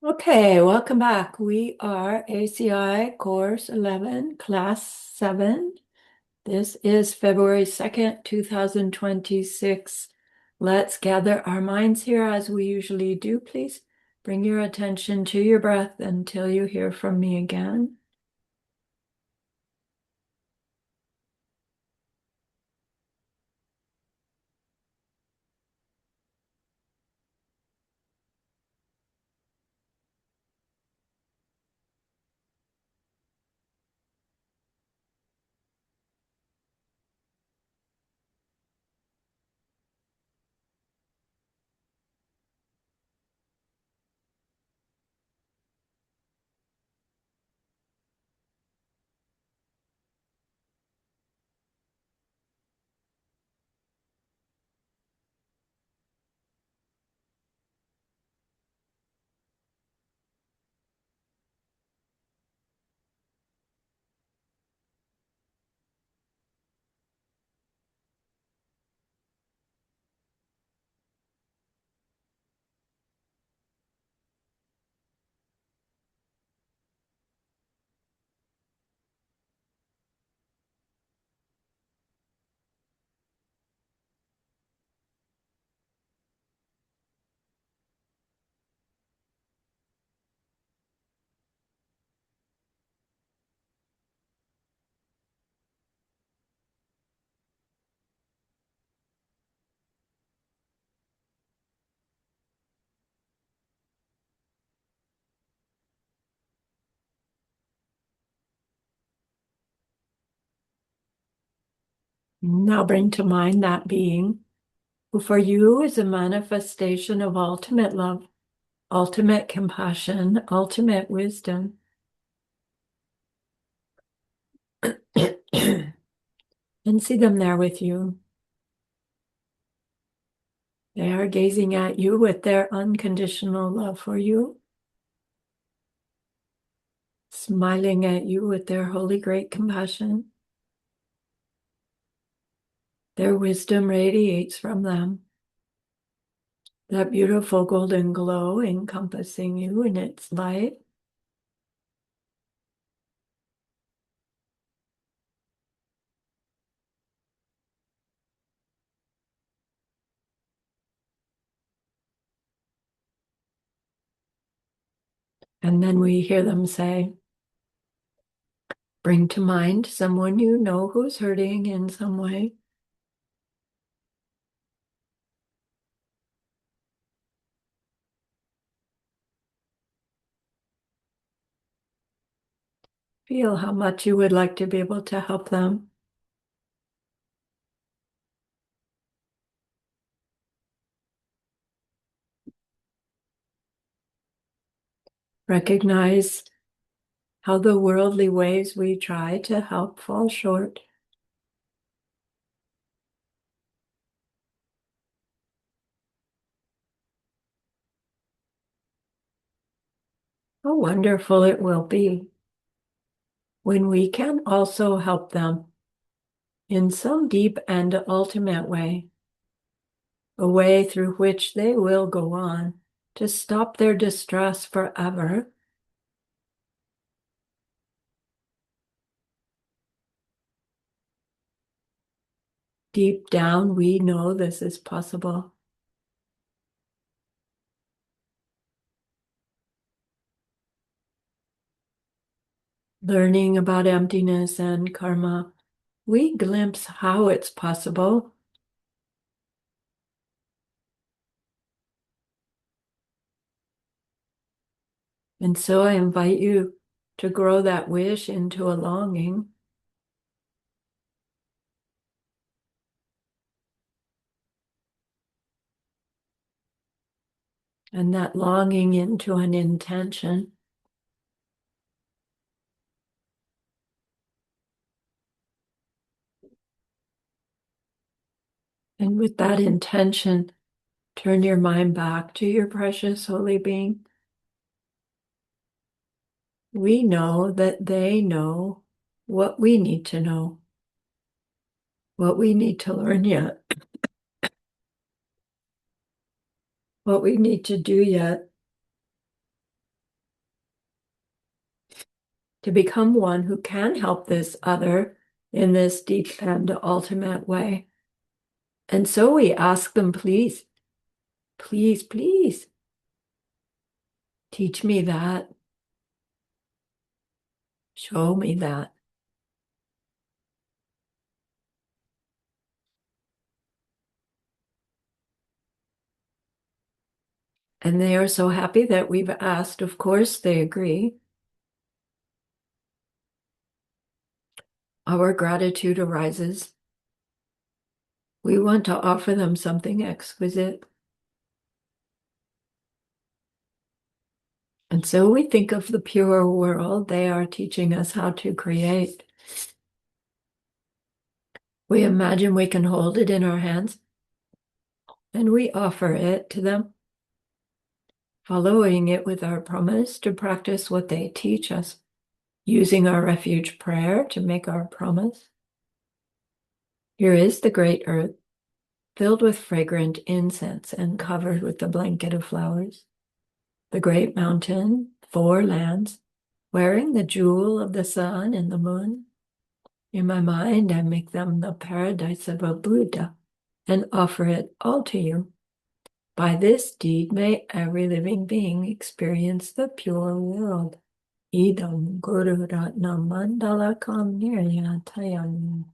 Okay, welcome back. We are ACI Course 11, Class 7. This is February 2nd, 2026. Let's gather our minds here as we usually do. Please bring your attention to your breath until you hear from me again. Now bring to mind that being who for you is a manifestation of ultimate love, ultimate compassion, ultimate wisdom. And see them there with you. They are gazing at you with their unconditional love for you, smiling at you with their holy great compassion. Their wisdom radiates from them, that beautiful golden glow encompassing you in its light. And then we hear them say, bring to mind someone you know who's hurting in some way. Feel how much you would like to be able to help them. Recognize how the worldly ways we try to help fall short. How wonderful it will be when we can also help them in some deep and ultimate way, a way through which they will go on to stop their distress forever. Deep down, we know this is possible. Learning about emptiness and karma, we glimpse how it's possible. And so I invite you to grow that wish into a longing. And that longing into an intention. And with that intention, turn your mind back to your precious holy being. We know that they know what we need to know, what we need to learn yet, what we need to do yet. to become one who can help this other in this deep and ultimate way. And so we ask them, please, please, please, teach me that. Show me that. And they are so happy that we've asked. Of course, they agree. Our gratitude arises. We want to offer them something exquisite. And so we think of the pure world they are teaching us how to create. We imagine we can hold it in our hands and we offer it to them, following it with our promise to practice what they teach us, using our refuge prayer to make our promise. Here is the great earth, filled with fragrant incense and covered with the blanket of flowers. The great mountain, 4 lands, wearing the jewel of the sun and the moon. In my mind, I make them the paradise of a Buddha and offer it all to you. By this deed, may every living being experience the pure world. Idam Guru Ratna Mandala Kam Niryatayam.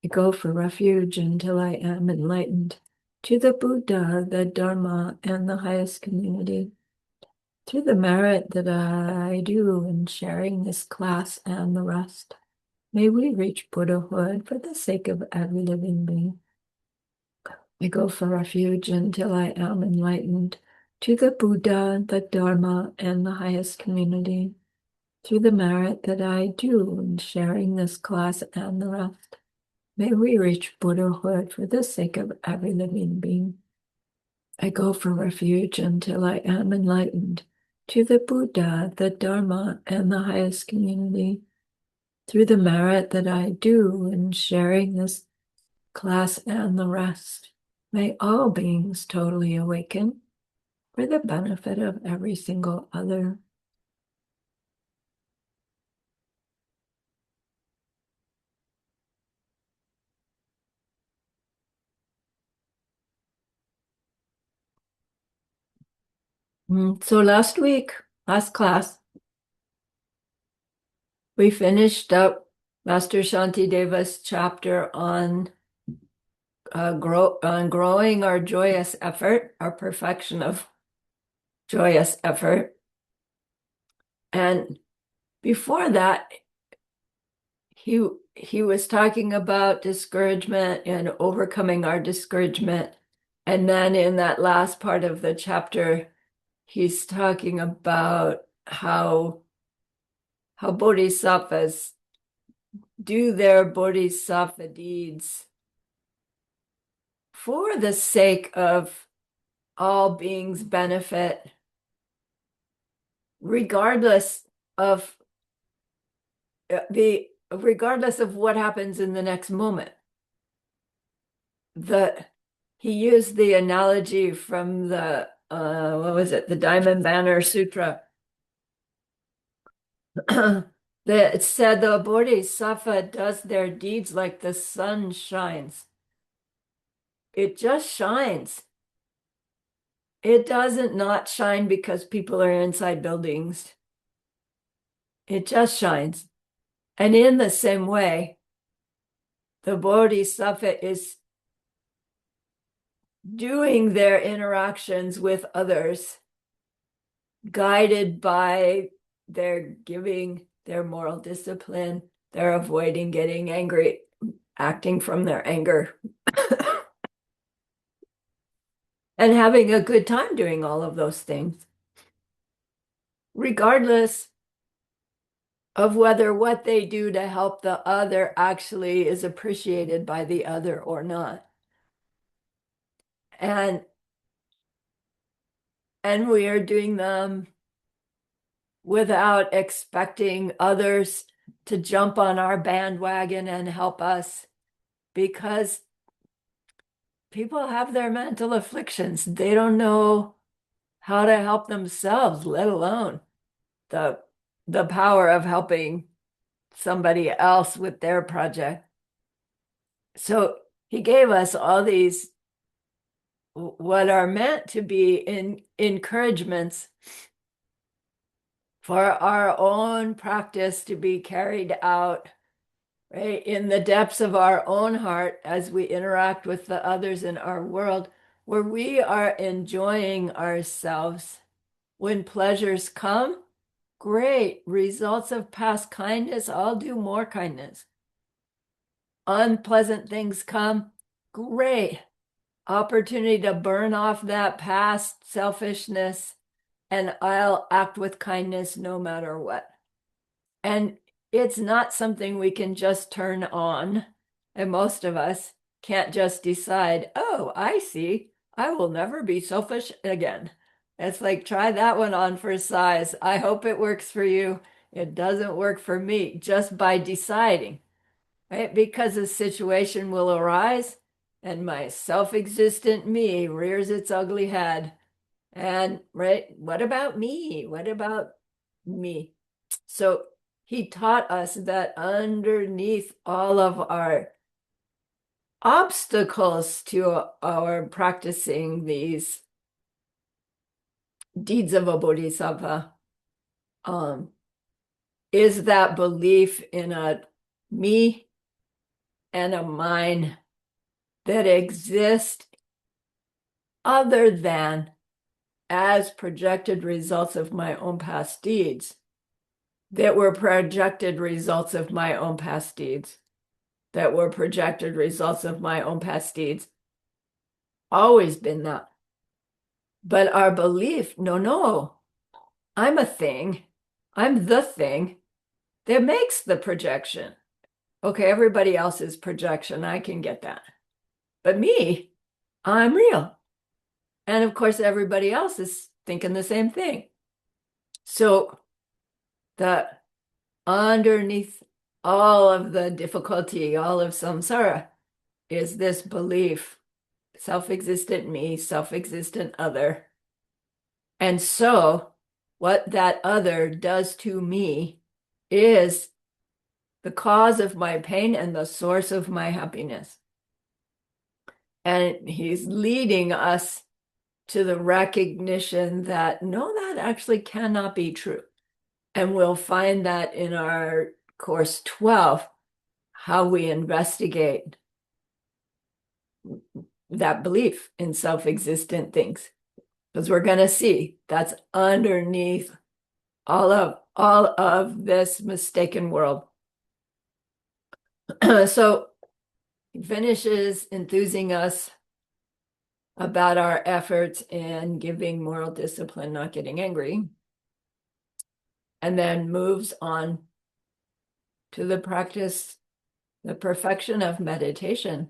I go for refuge until I am enlightened to the Buddha, the Dharma, and the highest community. Through the merit that I do in sharing this class and the rest, may we reach Buddhahood for the sake of every living being. I go for refuge until I am enlightened to the Buddha, the Dharma, and the highest community. Through the merit that I do in sharing this class and the rest, may we reach Buddhahood for the sake of every living being. I go for refuge until I am enlightened to the Buddha, the Dharma, and the highest community. Through the merit that I do in sharing this class and the rest, may all beings totally awaken for the benefit of every single other. So last class, we finished up Master Shantideva's chapter on growing our joyous effort, our perfection of joyous effort. And before that, he was talking about discouragement and overcoming our discouragement. And then in that last part of the chapter, he's talking about how bodhisattvas do their bodhisattva deeds for the sake of all beings' benefit, regardless of what happens in the next moment. He used the analogy from the the Diamond Banner Sutra that said the Bodhisattva does their deeds like the sun shines. It just shines. It doesn't not shine because people are inside buildings. It just shines. And in the same way, the Bodhisattva is doing their interactions with others, guided by their giving, their moral discipline, their avoiding getting angry, acting from their anger, and having a good time doing all of those things, regardless of whether what they do to help the other actually is appreciated by the other or not. And we are doing them without expecting others to jump on our bandwagon and help us, because people have their mental afflictions. They don't know how to help themselves, let alone the the power of helping somebody else with their project. So he gave us all these what are meant to be encouragements for our own practice to be carried out, right, in the depths of our own heart as we interact with the others in our world, where we are enjoying ourselves. When pleasures come, great. Results of past kindness, I'll do more kindness. Unpleasant things come, great. Opportunity to burn off that past selfishness, and I'll act with kindness no matter what. And it's not something we can just turn on. And most of us can't just decide, oh, I see, I will never be selfish again. It's like, try that one on for size. I hope it works for you. It doesn't work for me just by deciding, right? Because a situation will arise and my self-existent me rears its ugly head. And, right, what about me? What about me? So he taught us that underneath all of our obstacles to our practicing these deeds of a bodhisattva is that belief in a me and a mine that exist other than as projected results of my own past deeds, that were projected results of my own past deeds, that were projected results of my own past deeds. Always been that. But our belief, no, I'm a thing. I'm the thing that makes the projection. Okay, everybody else's projection, I can get that. But me, I'm real. And of course, everybody else is thinking the same thing. So the underneath all of the difficulty, all of samsara, is this belief, self-existent me, self-existent other. And so what that other does to me is the cause of my pain and the source of my happiness. And he's leading us to the recognition that no, that actually cannot be true. And we'll find that in our course 12, how we investigate that belief in self-existent things. Because we're going to see that's underneath all of this mistaken world. So he finishes enthusing us about our efforts in giving moral discipline, not getting angry, and then moves on to the practice, the perfection of meditation.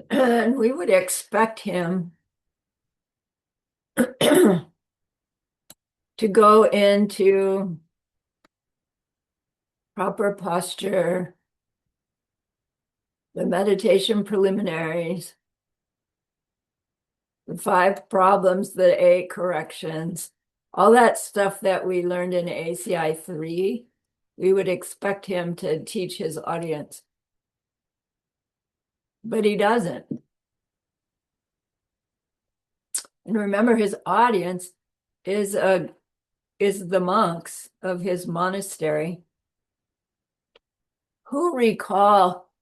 And we would expect him to go into proper posture, the meditation preliminaries, the 5 problems, the 8 corrections, all that stuff that we learned in ACI 3, we would expect him to teach his audience. But he doesn't. And remember, his audience is the monks of his monastery who recall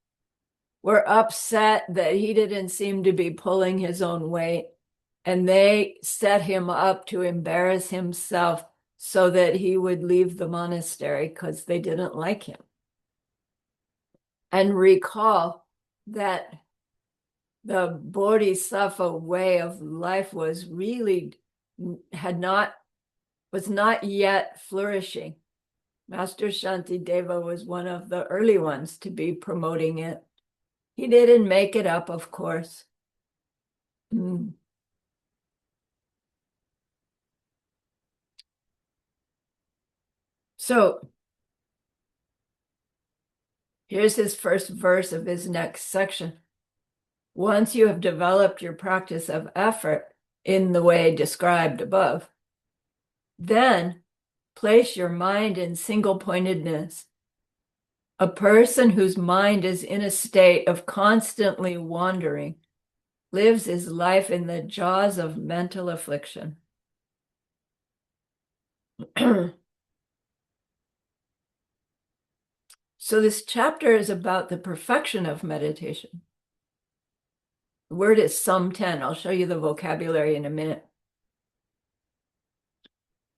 were upset that he didn't seem to be pulling his own weight, and they set him up to embarrass himself so that he would leave the monastery because they didn't like him. And recall that the Bodhisattva way of life was not yet flourishing. Master Shantideva was one of the early ones to be promoting it. He didn't make it up, of course. So Here's his first verse of his next section. Once you have developed your practice of effort in the way described above, then place your mind in single-pointedness. A person whose mind is in a state of constantly wandering lives his life in the jaws of mental affliction. So this chapter is about the perfection of meditation. The word is Sum 10. I'll show you the vocabulary in a minute.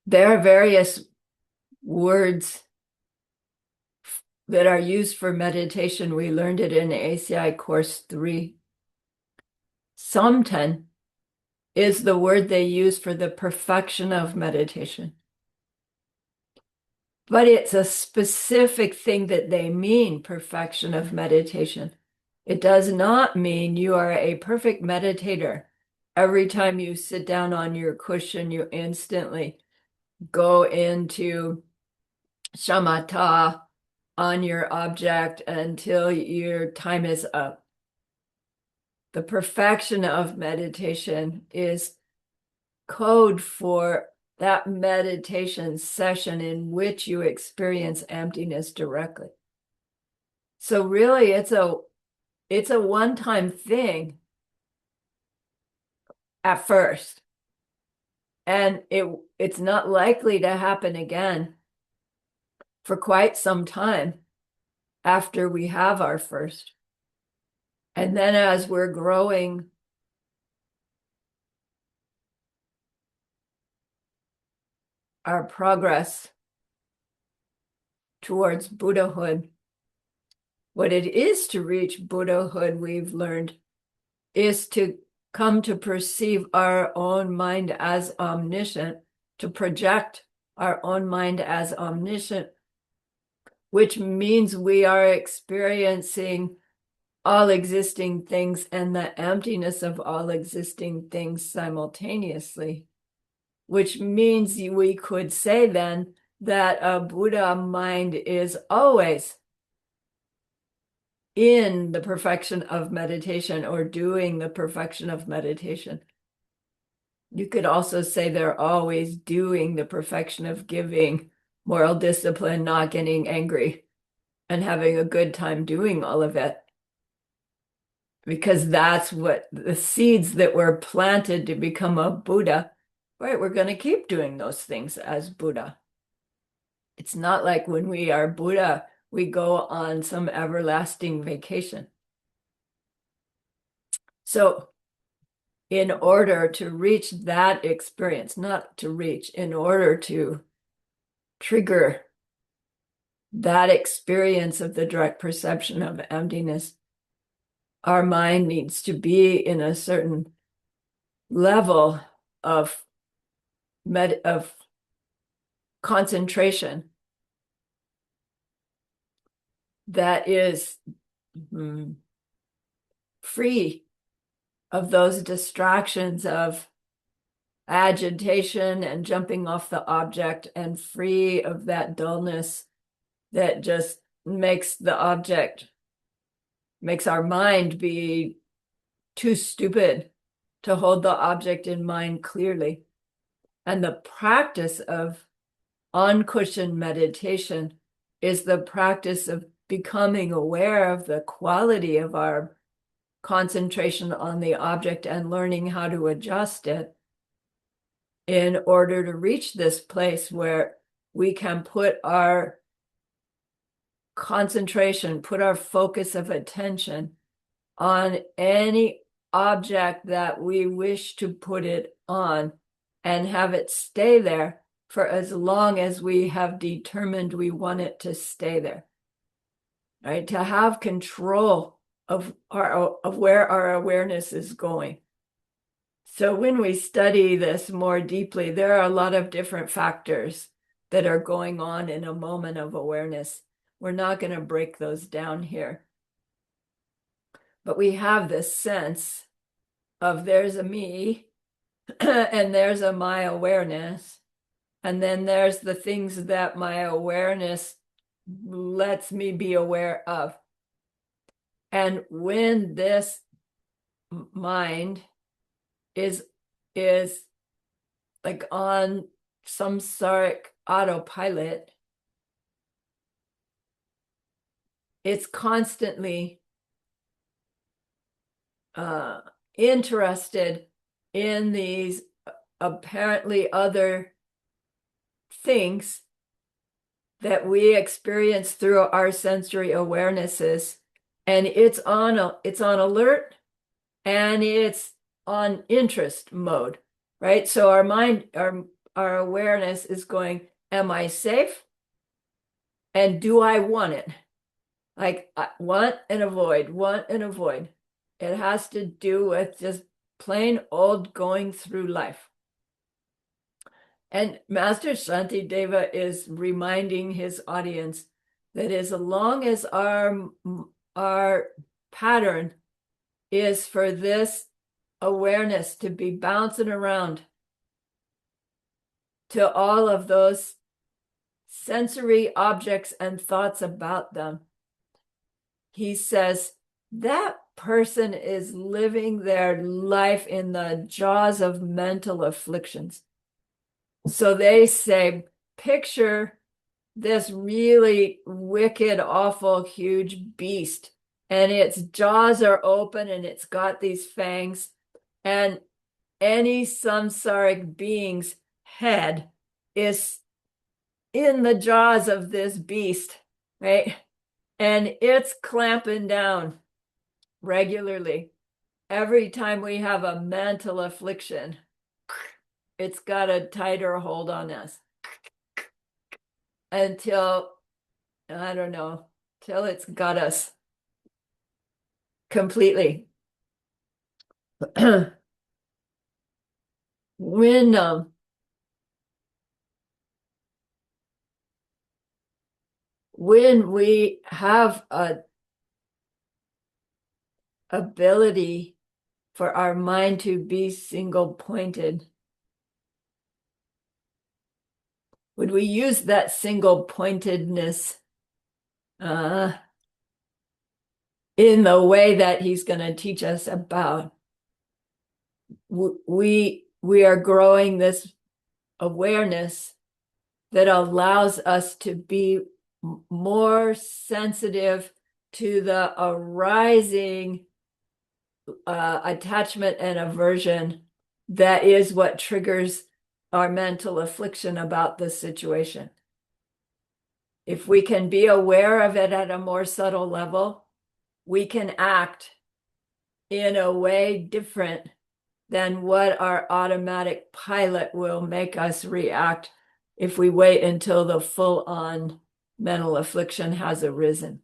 There are various words that are used for meditation. We learned it in ACI Course 3. Sum 10 is the word they use for the perfection of meditation. But it's a specific thing that they mean, perfection of meditation. It does not mean you are a perfect meditator. Every time you sit down on your cushion, you instantly go into shamatha on your object until your time is up. The perfection of meditation is code for that meditation session in which you experience emptiness directly. So really it's a one-time thing at first. And it's not likely to happen again for quite some time after we have our first. And then as we're growing our progress towards Buddhahood, what it is to reach Buddhahood, we've learned, is to come to perceive our own mind as omniscient, to project our own mind as omniscient, which means we are experiencing all existing things and the emptiness of all existing things simultaneously, which means we could say then that a Buddha mind is always in the perfection of meditation or doing the perfection of meditation. You could also say they're always doing the perfection of giving, moral discipline, not getting angry, and having a good time doing all of it. Because that's what the seeds that were planted to become a Buddha, right? We're going to keep doing those things as Buddha. It's not like when we are Buddha, we go on some everlasting vacation. So in order to reach that experience, not to reach, in order to trigger that experience of the direct perception of emptiness, our mind needs to be in a certain level of concentration that is free of those distractions of agitation and jumping off the object, and free of that dullness that just makes our mind be too stupid to hold the object in mind clearly. And the practice of on-cushion meditation is the practice of becoming aware of the quality of our concentration on the object and learning how to adjust it in order to reach this place where we can put our concentration, put our focus of attention on any object that we wish to put it on and have it stay there for as long as we have determined we want it to stay there, right? To have control of where our awareness is going. So when we study this more deeply, there are a lot of different factors that are going on in a moment of awareness. We're not going to break those down here. But we have this sense of there's a me and there's a my awareness. And then there's the things that my awareness lets me be aware of. And when this mind is like on samsaric autopilot, it's constantly interested in these apparently other things that we experience through our sensory awarenesses, and it's on alert, and it's on interest mode, right? So our mind, our awareness is going, am I safe? And do I want it? Like, want and avoid, want and avoid. It has to do with just plain old going through life. And Master Shantideva is reminding his audience that as long as our pattern is for this awareness to be bouncing around to all of those sensory objects and thoughts about them, he says that person is living their life in the jaws of mental afflictions. So they say, picture this really wicked, awful, huge beast, and its jaws are open and it's got these fangs, and any samsaric being's head is in the jaws of this beast, right? And it's clamping down regularly. Every time we have a mental affliction, it's got a tighter hold on us until, I don't know, till it's got us completely. when we have a ability for our mind to be single pointed, would we use that single pointedness in the way that he's going to teach us about? We are growing this awareness that allows us to be more sensitive to the arising attachment and aversion that is what triggers our mental affliction about the situation. If we can be aware of it at a more subtle level, we can act in a way different than what our automatic pilot will make us react if we wait until the full-on mental affliction has arisen.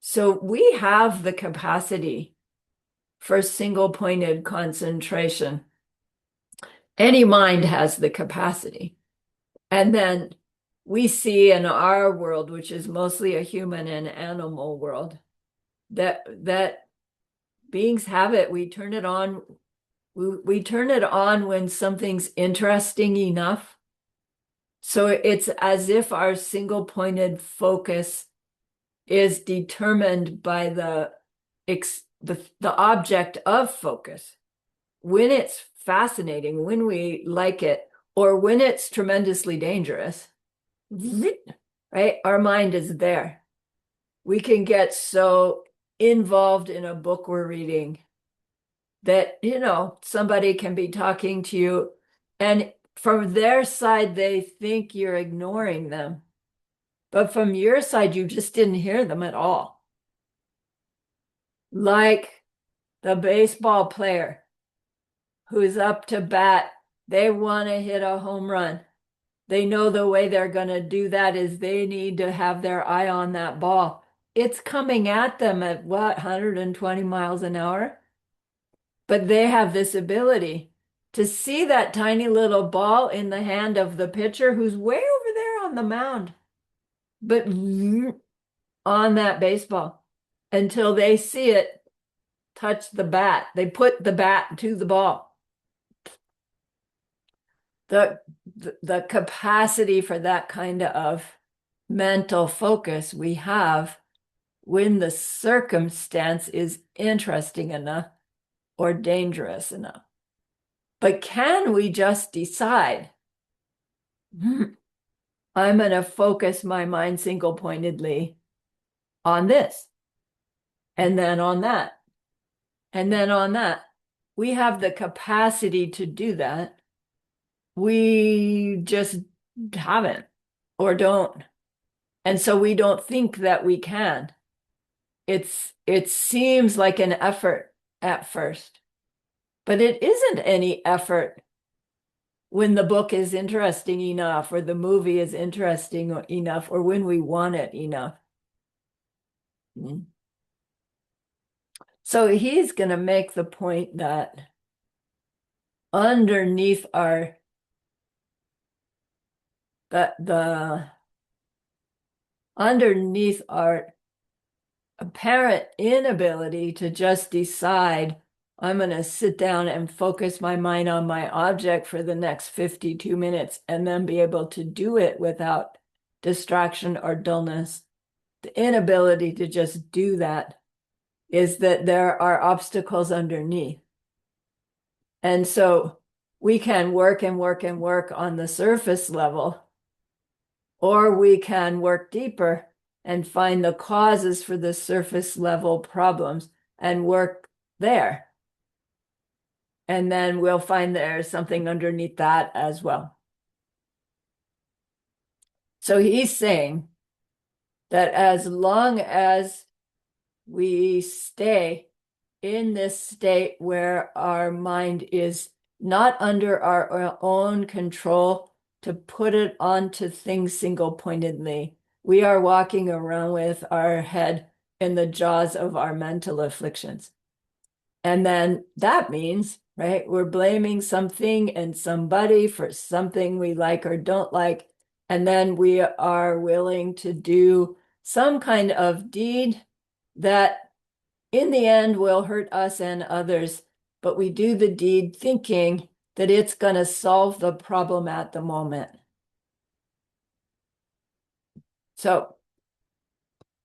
So we have the capacity for single-pointed concentration. Any mind has the capacity. And then we see in our world, which is mostly a human and animal world, that beings have it. We turn it on. We turn it on when something's interesting enough. So it's as if our single-pointed focus is determined by the object of focus. When it's fascinating, when we like it, or when it's tremendously dangerous, right? Our mind is there. We can get so involved in a book we're reading that, somebody can be talking to you, and from their side, they think you're ignoring them. But from your side, you just didn't hear them at all. Like the baseball player who's up to bat, they want to hit a home run. They know the way they're going to do that is they need to have their eye on that ball. It's coming at them at 120 miles an hour? But they have this ability to see that tiny little ball in the hand of the pitcher who's way over there on the mound, but on that baseball until they see it touch the bat. They put the bat to the ball. The capacity for that kind of mental focus we have when the circumstance is interesting enough or dangerous enough. But can we just decide, I'm going to focus my mind single-pointedly on this, and then on that, and then on that? We have the capacity to do that. We just haven't or don't. And so we don't think that we can. It seems like an effort at first, but it isn't any effort when the book is interesting enough or the movie is interesting enough or when we want it enough. So he's going to make the point that underneath our underneath our apparent inability to just decide, I'm going to sit down and focus my mind on my object for the next 52 minutes and then be able to do it without distraction or dullness. The inability to just do that is that there are obstacles underneath. And so we can work and work and work on the surface level, or we can work deeper and find the causes for the surface level problems and work there. And then we'll find there's something underneath that as well. So he's saying that as long as we stay in this state where our mind is not under our own control to put it onto things single-pointedly, we are walking around with our head in the jaws of our mental afflictions. And then that means, right, we're blaming something and somebody for something we like or don't like. And then we are willing to do some kind of deed that in the end will hurt us and others. But we do the deed thinking that it's going to solve the problem at the moment. So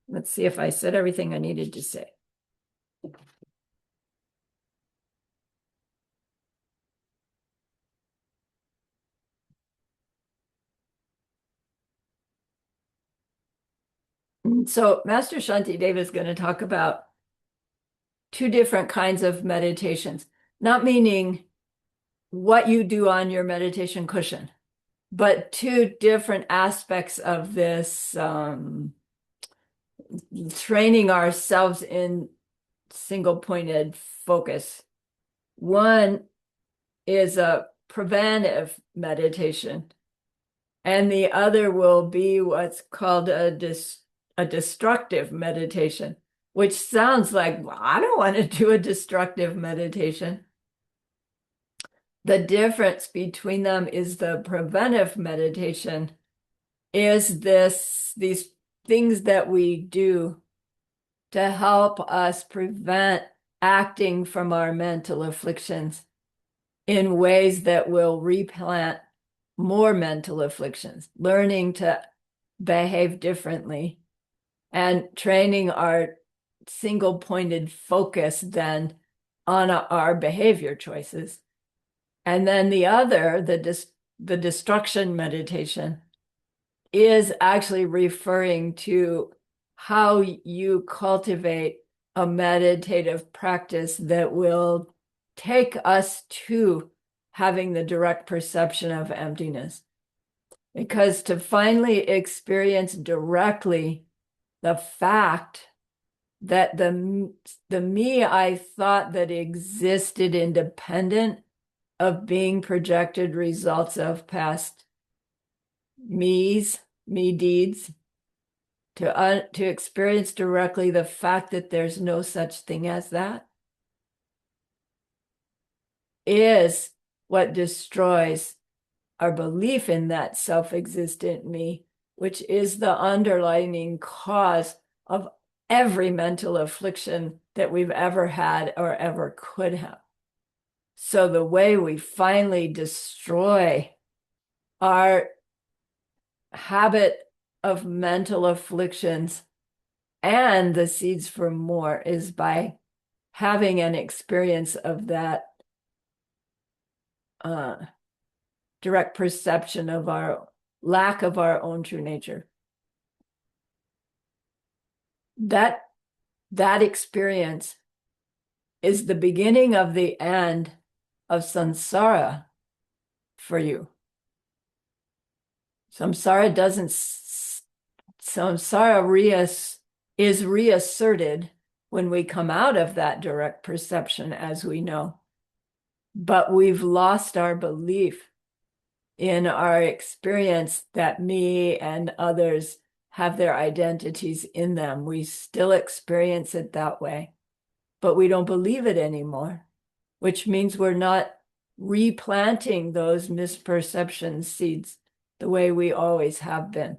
let's see if I said everything I needed to say. So Master Shantideva is going to talk about two different kinds of meditations, not meaning what you do on your meditation cushion, but two different aspects of this training ourselves in single-pointed focus. One is a preventive meditation, and the other will be what's called a destructive meditation, which sounds like, well, I don't want to do a destructive meditation. The difference between them is the preventive meditation is these things that we do to help us prevent acting from our mental afflictions in ways that will replant more mental afflictions, learning to behave differently and training our single-pointed focus then on our behavior choices. And then the other, the destruction meditation, is actually referring to how you cultivate a meditative practice that will take us to having the direct perception of emptiness. Because to finally experience directly the fact that the me I thought that existed independent of being projected results of past me deeds, to experience directly the fact that there's no such thing as that is what destroys our belief in that self-existent me, which is the underlying cause of every mental affliction that we've ever had or ever could have. So the way we finally destroy our habit of mental afflictions And the seeds for more is by having an experience of that uh, direct perception of our lack of our own true nature. That experience is the beginning of the end of samsara for you. Samsara doesn't, samsara is reasserted when we come out of that direct perception, as we know. But we've lost our belief in our experience that me and others have their identities in them. We still experience it that way, but we don't believe it anymore, which means we're not replanting those misperception seeds the way we always have been.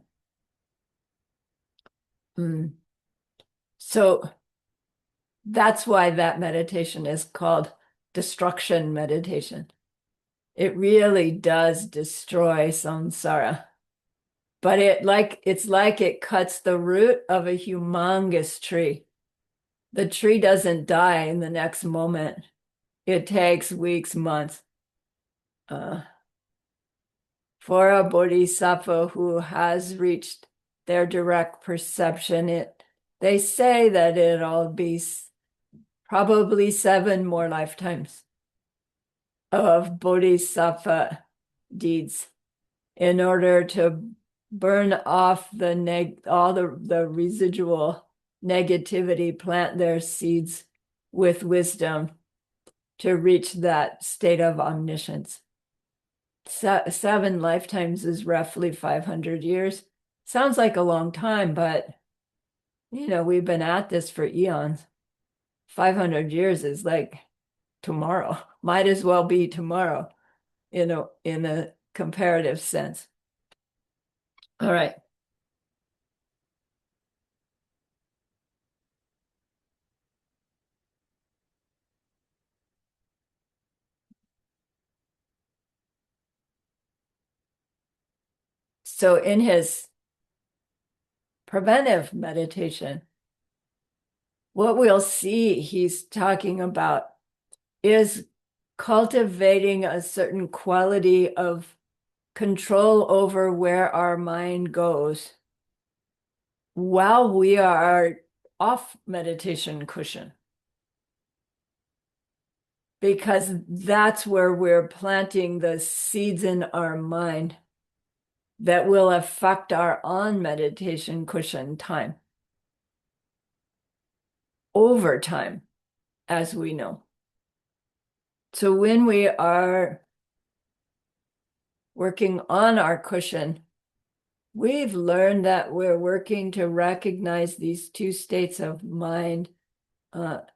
So that's why that meditation is called destruction meditation. It really does destroy samsara. But it's like it cuts the root of a humongous tree. The tree doesn't die in the next moment. It takes weeks, months. For a bodhisattva who has reached their direct perception, they say that it'll be probably 7 more lifetimes of bodhisattva deeds in order to burn off all the residual negativity, plant their seeds with wisdom to reach that state of omniscience. 7 lifetimes is roughly 500 years. Sounds like a long time, but we've been at this for eons. 500 years is like tomorrow. Might as well be tomorrow, in a comparative sense. All right. So in his preventive meditation, what we'll see he's talking about is cultivating a certain quality of control over where our mind goes while we are off meditation cushion. Because that's where we're planting the seeds in our mind that will affect our on meditation cushion time over time, as we know. So when we are working on our cushion, we've learned that we're working to recognize these 2 states of mind. What?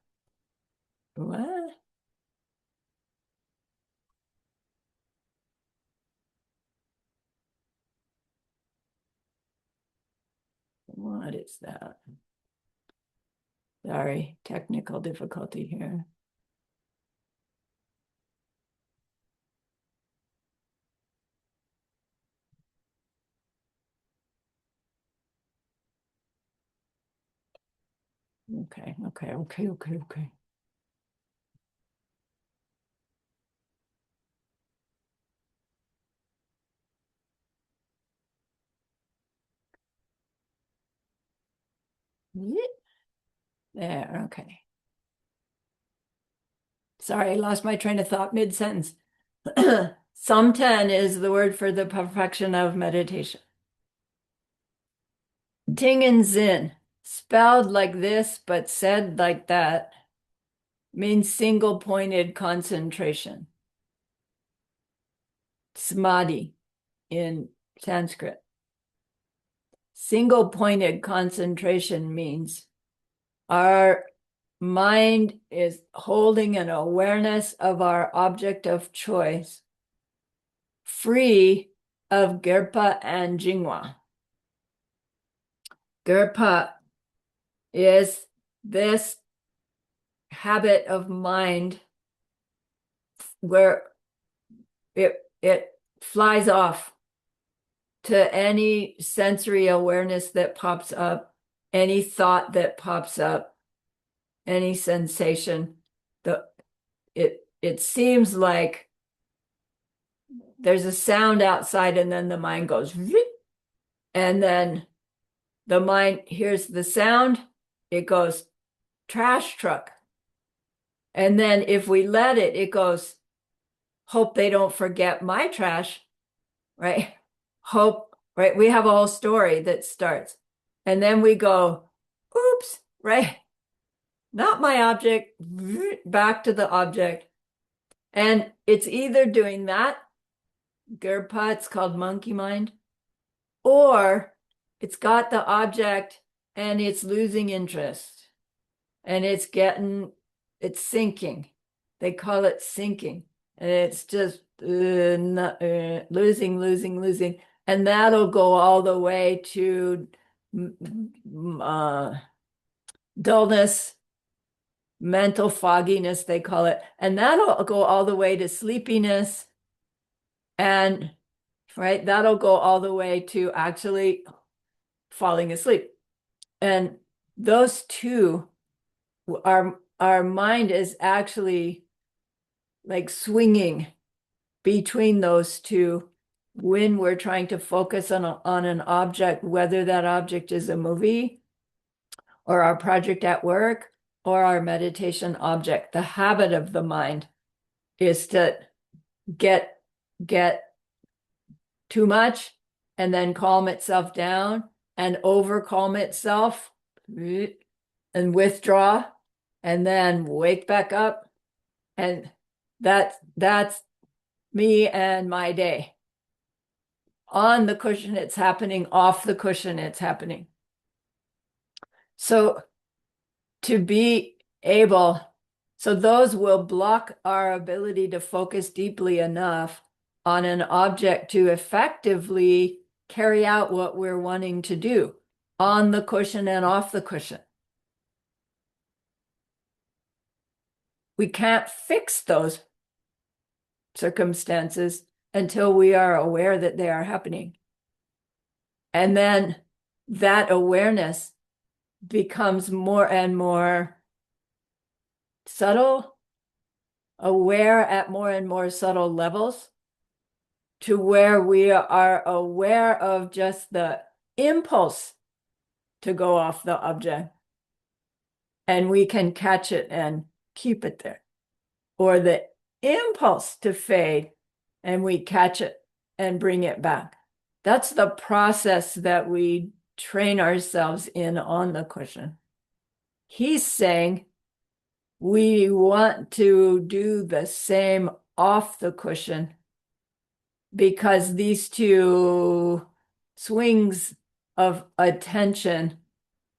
What is that? Sorry, technical difficulty here. Okay. There, okay. Sorry, I lost my train of thought mid-sentence. Samten is the word for the perfection of meditation. Ting and Zin, spelled like this but said like that, means single-pointed concentration. Samadhi in Sanskrit. Single-pointed concentration means our mind is holding an awareness of our object of choice, free of Gerpa and Jingwa. Gerpa is this habit of mind where it flies off to any sensory awareness that pops up any thought that pops up, any sensation, it seems like there's a sound outside and then the mind goes, and then the mind hears the sound, it goes, trash truck. And then if we let it, it goes, hope they don't forget my trash, right? Hope, right? We have a whole story that starts. And then we go, oops, right? Not my object, back to the object. And it's either doing that, Gerpa, it's called monkey mind, or it's got the object and it's losing interest and it's sinking. They call it sinking. And it's just losing. And that'll go all the way to dullness, mental fogginess, they call it. And that'll go all the way to sleepiness. And right, that'll go all the way to actually falling asleep. And those two, our mind is actually like swinging between those two when we're trying to focus on an object, whether that object is a movie or our project at work or our meditation object. The habit of the mind is to get too much and then calm itself down and over calm itself and withdraw and then wake back up. And that's me and my day. On the cushion, it's happening. Off the cushion, it's happening. So to be able, so those will block our ability to focus deeply enough on an object to effectively carry out what we're wanting to do on the cushion and off the cushion. We can't fix those circumstances until we are aware that they are happening. And then that awareness becomes more and more subtle, aware at more and more subtle levels, to where we are aware of just the impulse to go off the object. And we can catch it and keep it there. Or the impulse to fade, and we catch it and bring it back. That's the process that we train ourselves in on the cushion. He's saying we want to do the same off the cushion, because these two swings of attention,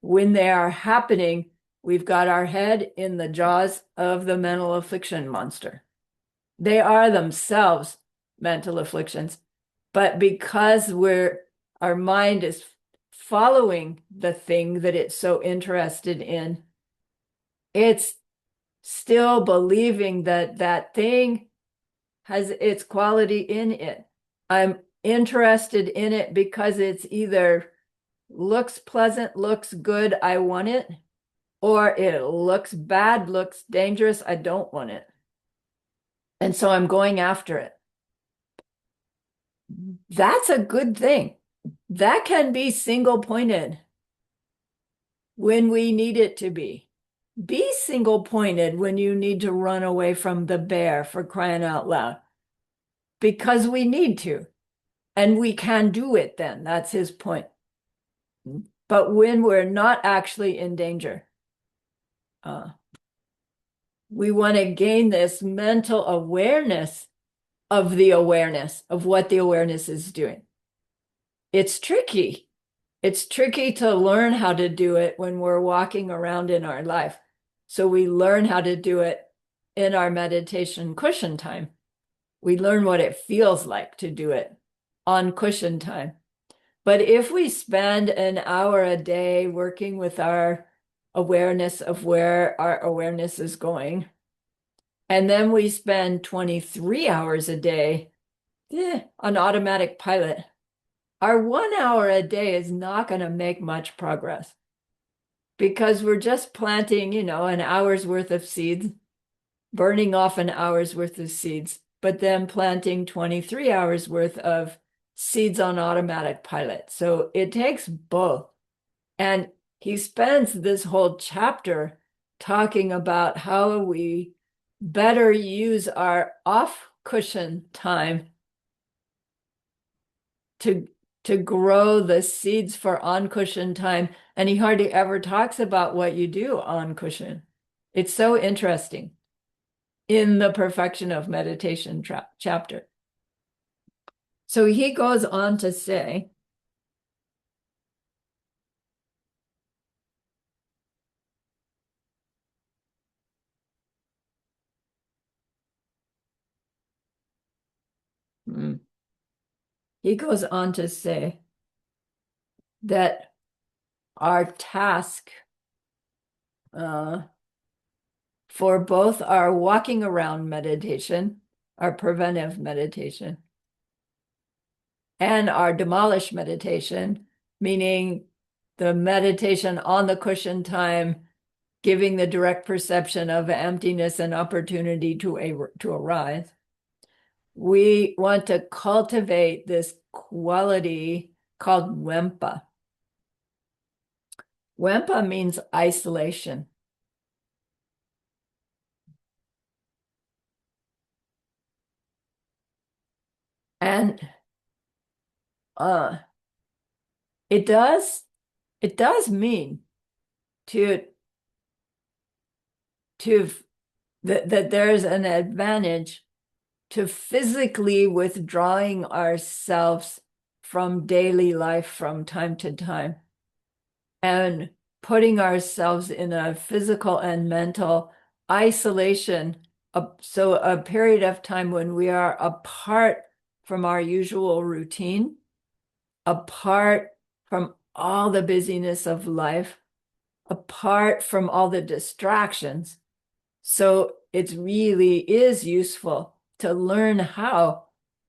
when they are happening, we've got our head in the jaws of the mental affliction monster. They are themselves mental afflictions, but because our mind is following the thing that it's so interested in, it's still believing that that thing has its quality in it. I'm interested in it because it's either looks pleasant, looks good, I want it, or it looks bad, looks dangerous, I don't want it. And so I'm going after it. That's a good thing. That can be single-pointed when we need it to be. Be single-pointed when you need to run away from the bear, for crying out loud, because we need to. And we can do it then. That's his point. But when we're not actually in danger, we want to gain this mental awareness of the awareness of what the awareness is doing. It's tricky. It's tricky to learn how to do it when we're walking around in our life. So we learn how to do it in our meditation cushion time. We learn what it feels like to do it on cushion time. But if we spend an hour a day working with our awareness of where our awareness is going, and then we spend 23 hours a day on automatic pilot, our 1 hour a day is not going to make much progress. because we're just planting, an hour's worth of seeds, burning off an hour's worth of seeds, but then planting 23 hours worth of seeds on automatic pilot. So it takes both. And he spends this whole chapter talking about how we better use our off cushion time to grow the seeds for on cushion time. And he hardly ever talks about what you do on cushion. It's so interesting in the Perfection of Meditation chapter. So he goes on to say, he goes on to say that our task for both our walking around meditation, our preventive meditation, and our demolish meditation, meaning the meditation on the cushion time, giving the direct perception of emptiness and opportunity to arise. We want to cultivate this quality called Wempa. Wempa means isolation. And it does mean that there's an advantage to physically withdrawing ourselves from daily life from time to time and putting ourselves in a physical and mental isolation. So a period of time when we are apart from our usual routine, apart from all the busyness of life, apart from all the distractions. So it really is useful to learn how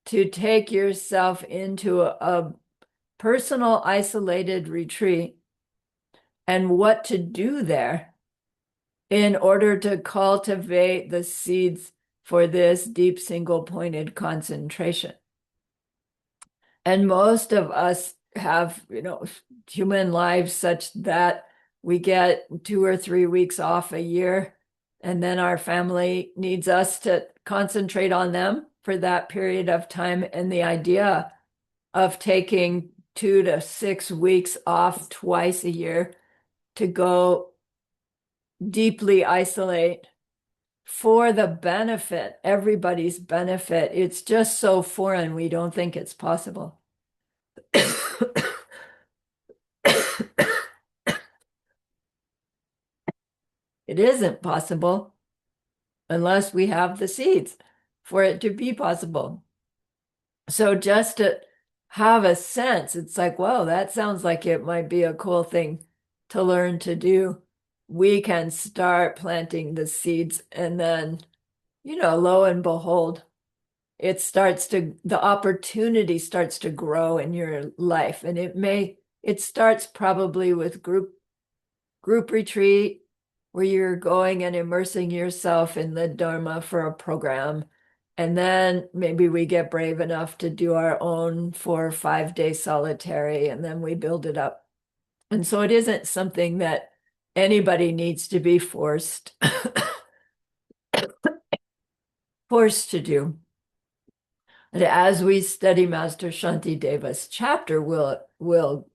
to take yourself into a personal isolated retreat and what to do there in order to cultivate the seeds for this deep single-pointed concentration. And most of us have, human lives such that we get 2 or 3 weeks off a year, and then our family needs us to concentrate on them for that period of time. And the idea of taking 2 to 6 weeks off twice a year to go deeply isolate for the benefit, everybody's benefit, it's just so foreign, we don't think it's possible. It isn't possible unless we have the seeds for it to be possible. So just to have a sense, it's like, whoa, that sounds like it might be a cool thing to learn to do. We can start planting the seeds, and then, lo and behold, the opportunity starts to grow in your life. And it starts probably with group retreat, where you're going and immersing yourself in the Dharma for a program. And then maybe we get brave enough to do our own 4 or 5 day solitary, and then we build it up. And so it isn't something that anybody needs to be forced to do. And as we study Master Shantideva's chapter, we'll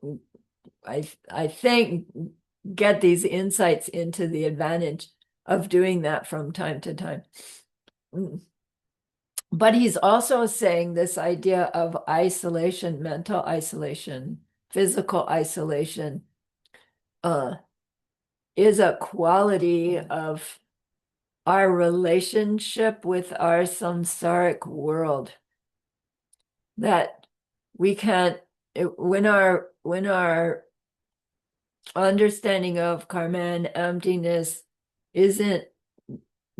I think get these insights into the advantage of doing that from time to time. But he's also saying this idea of isolation, mental isolation, physical isolation, is a quality of our relationship with our samsaric world, that we can't, when our understanding of karma and emptiness isn't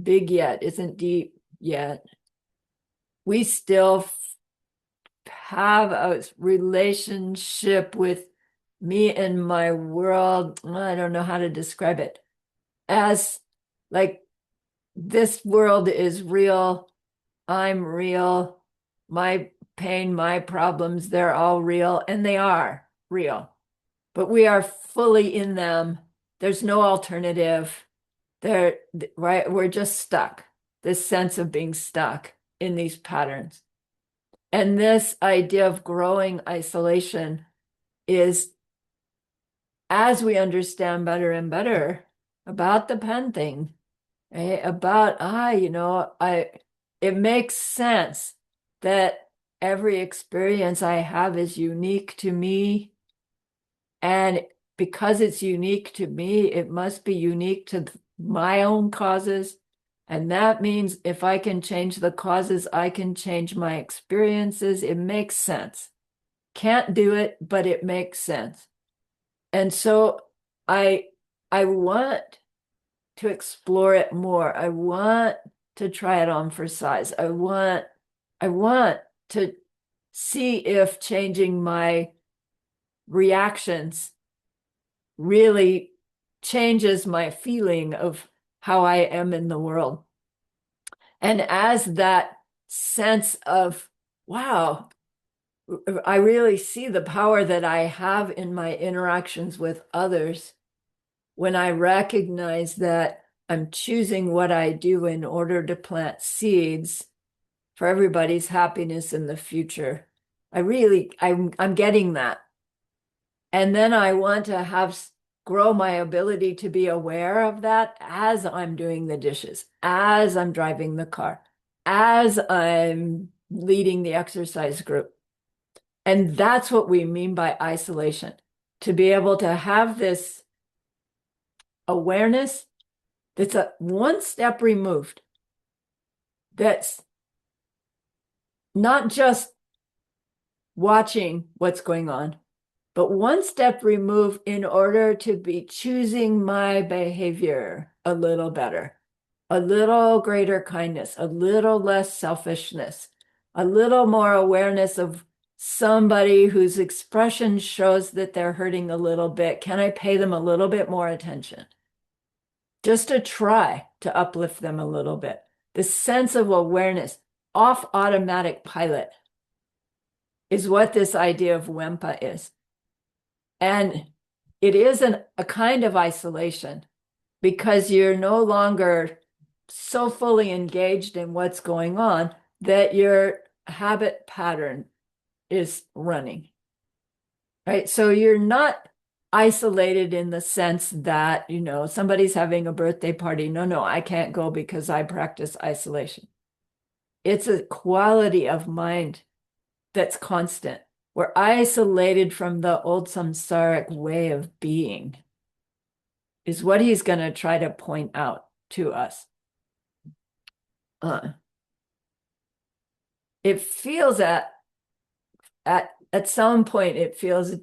big yet, isn't deep yet, we still have a relationship with me and my world, I don't know how to describe it, as like this world is real, I'm real, my pain, my problems, they're all real, and they are real, but we are fully in them. There's no alternative. They're right, we're just stuck. This sense of being stuck in these patterns. And this idea of growing isolation is, as we understand better and better about the pen thing, right? About, it makes sense that every experience I have is unique to me. And because it's unique to me, it must be unique to my own causes. And that means if I can change the causes, I can change my experiences. It makes sense. Can't do it, but it makes sense. And so I I want to explore it more. I want to try it on for size. I want to see if changing my reactions really changes my feeling of how I am in the world. And as that sense of, wow, I really see the power that I have in my interactions with others when I recognize that I'm choosing what I do in order to plant seeds for everybody's happiness in the future. I'm getting that. And then I want to grow my ability to be aware of that as I'm doing the dishes, as I'm driving the car, as I'm leading the exercise group. And that's what we mean by isolation, to be able to have this awareness that's a one step removed, that's not just watching what's going on, but one step removed in order to be choosing my behavior a little better, a little greater kindness, a little less selfishness, a little more awareness of somebody whose expression shows that they're hurting a little bit. Can I pay them a little bit more attention? Just to try to uplift them a little bit. The sense of awareness off automatic pilot is what this idea of Wempa is. And it is a kind of isolation because you're no longer so fully engaged in what's going on that your habit pattern is running, right? So you're not isolated in the sense that, somebody's having a birthday party. No, I can't go because I practice isolation. It's a quality of mind that's constant. We're isolated from the old samsaric way of being, is what he's going to try to point out to us. It feels at some point, it feels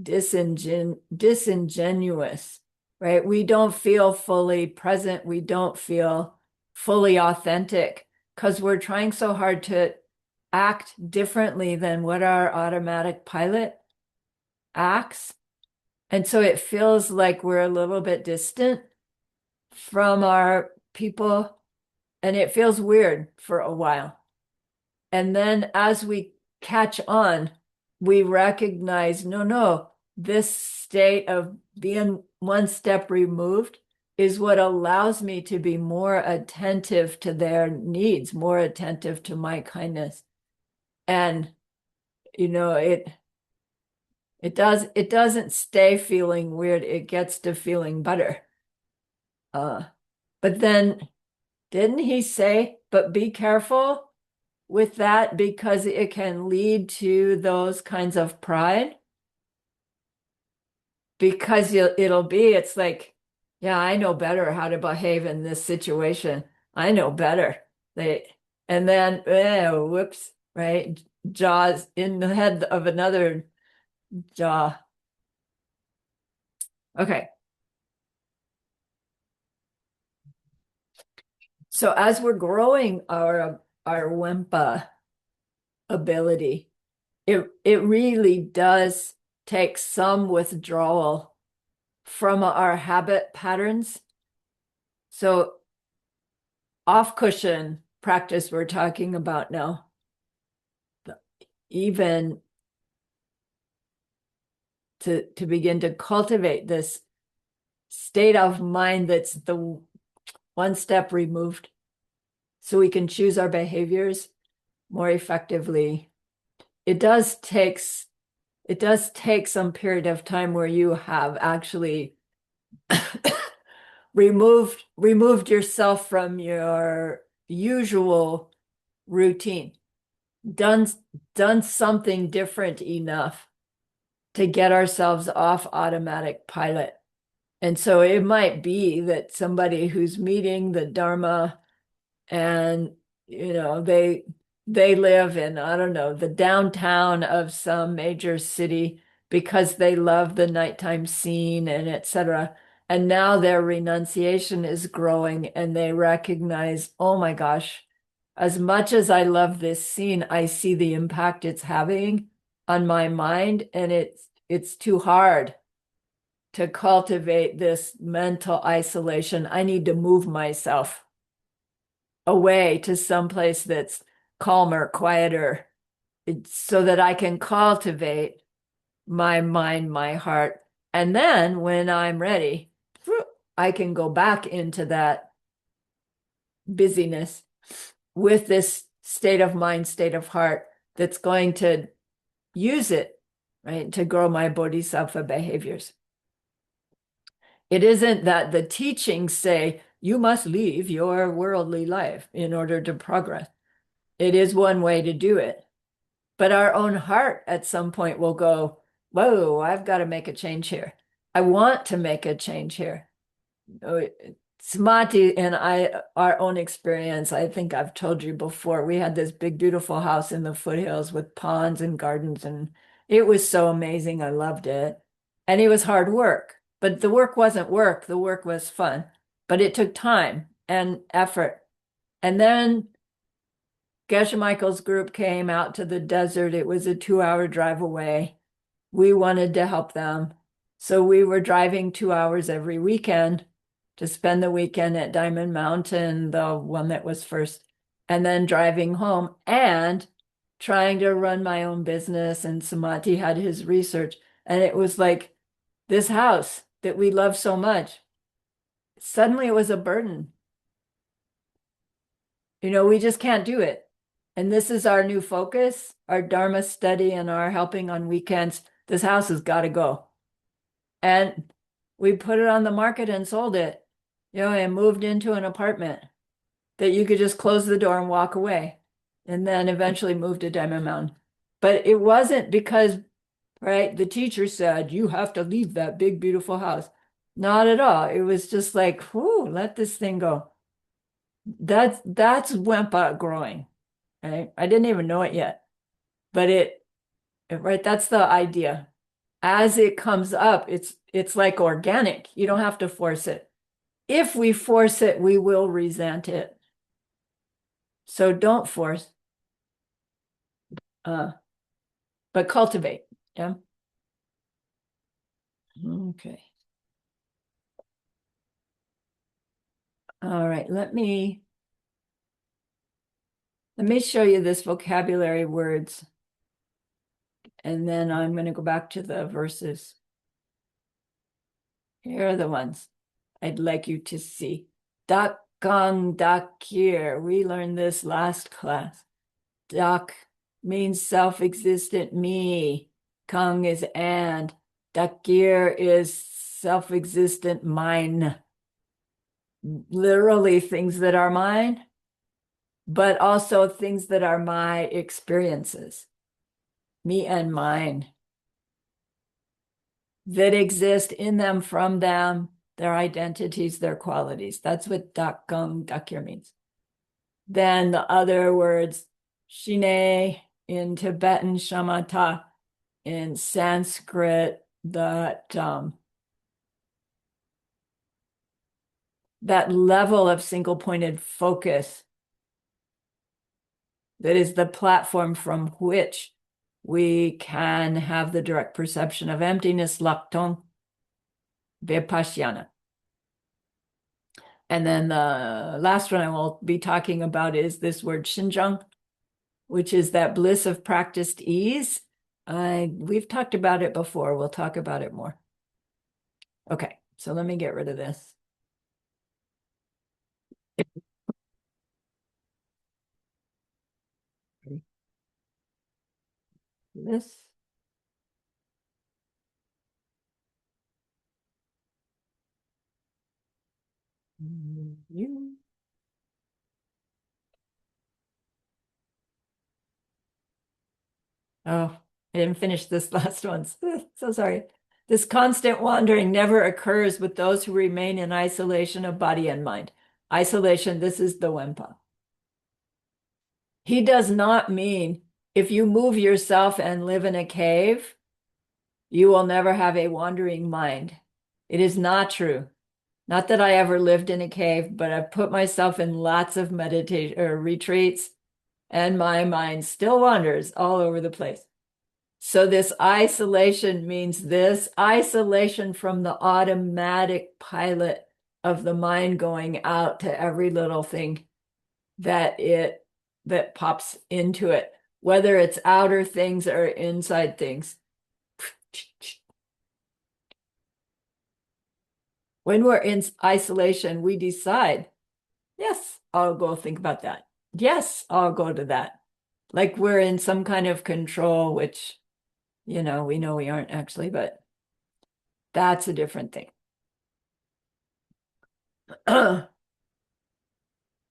disingenuous, right? We don't feel fully present. We don't feel fully authentic because we're trying so hard to act differently than what our automatic pilot acts. And so it feels like we're a little bit distant from our people, and it feels weird for a while. And then as we catch on, we recognize, no, this state of being one step removed is what allows me to be more attentive to their needs, more attentive to my kindness. And, it doesn't stay feeling weird. It gets to feeling better. But then didn't he say, but be careful with that because it can lead to those kinds of pride? Because it's like, yeah, I know better how to behave in this situation. I know better. And then, whoops, right? Jaws in the head of another jaw. Okay. So as we're growing our Wempa ability, it really does take some withdrawal from our habit patterns. So off cushion practice we're talking about now, even to begin to cultivate this state of mind that's the one step removed, so we can choose our behaviors more effectively. It does take some period of time where you have actually removed yourself from your usual routine, done something different enough to get ourselves off automatic pilot. And so it might be that somebody who's meeting the Dharma and they live in, I don't know, the downtown of some major city because they love the nighttime scene and etc. And now their renunciation is growing and they recognize, oh my gosh, as much as I love this scene, I see the impact it's having on my mind, and it's too hard to cultivate this mental isolation. I need to move myself away to someplace that's calmer, quieter, so that I can cultivate my mind, my heart. And then when I'm ready, I can go back into that busyness with this state of mind, state of heart that's going to use it, right, to grow my Bodhisattva behaviors. It isn't that the teachings say you must leave your worldly life in order to progress. It is one way to do it. But our own heart at some point will go, whoa, I've got to make a change here. I want to make a change here. Samadhi and I, our own experience, I think I've told you before, we had this big, beautiful house in the foothills with ponds and gardens, and it was so amazing. I loved it. And it was hard work, but the work wasn't work. The work was fun, but it took time and effort. And then Geshe Michael's group came out to the desert. It was a 2-hour drive away. We wanted to help them. So we were driving 2 hours every weekend to spend the weekend at Diamond Mountain, the one that was first, and then driving home and trying to run my own business. And Samadhi had his research. And it was like this house that we love so much. Suddenly it was a burden. We just can't do it. And this is our new focus, our Dharma study and our helping on weekends. This house has got to go. And we put it on the market and sold it, and moved into an apartment that you could just close the door and walk away. And then eventually moved to Diamond Mountain. But it wasn't because, right, the teacher said, you have to leave that big, beautiful house. Not at all. It was just like, whoo, let this thing go. That's Wempa growing. Right? I didn't even know it yet, but right, that's the idea. As it comes up, it's like organic. You don't have to force it. If we force it, we will resent it. So don't force, but cultivate. Yeah. Okay. All right. Let me show you this vocabulary words, and then I'm going to go back to the verses. Here are the ones I'd like you to see. Dak Kang Dakir. We learned this last class. Dak means self-existent me. Kang is and. Dakir is self-existent mine. Literally things that are mine, but also things that are my experiences. Me and mine. That exist in them, from them, their identities, their qualities. That's what Dakang Dakir means. Then the other words, Shine in Tibetan, Shamatha in Sanskrit, that level of single-pointed focus that is the platform from which we can have the direct perception of emptiness, Laktong, Vipassana. And then the last one I will be talking about is this word Xinzhang, which is that bliss of practiced ease. We've talked about it before. We'll talk about it more. Okay, so let me get rid of this. This. You. Oh, I didn't finish this last one. So sorry. This constant wandering never occurs with those who remain in isolation of body and mind. Isolation, this is the Wenpa. He does not mean if you move yourself and live in a cave, you will never have a wandering mind. It is not true. Not that I ever lived in a cave, but I've put myself in lots of meditation or retreats, and my mind still wanders all over the place. So this isolation means this isolation from the automatic pilot of the mind going out to every little thing that pops into it, whether it's outer things or inside things. When we're in isolation, we decide, yes, I'll go think about that. Yes, I'll go to that. Like we're in some kind of control, which, we know we aren't actually, but that's a different thing.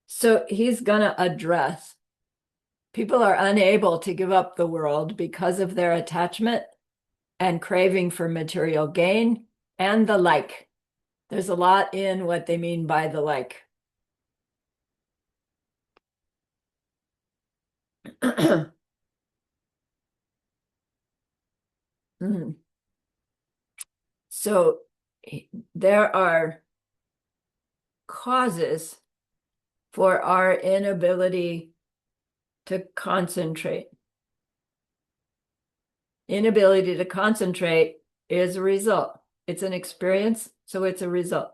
So he's going to address people are unable to give up the world because of their attachment and craving for material gain and the like. There's a lot in what they mean by the like. So there are causes for our inability to concentrate. Inability to concentrate is a result. It's an experience, so it's a result.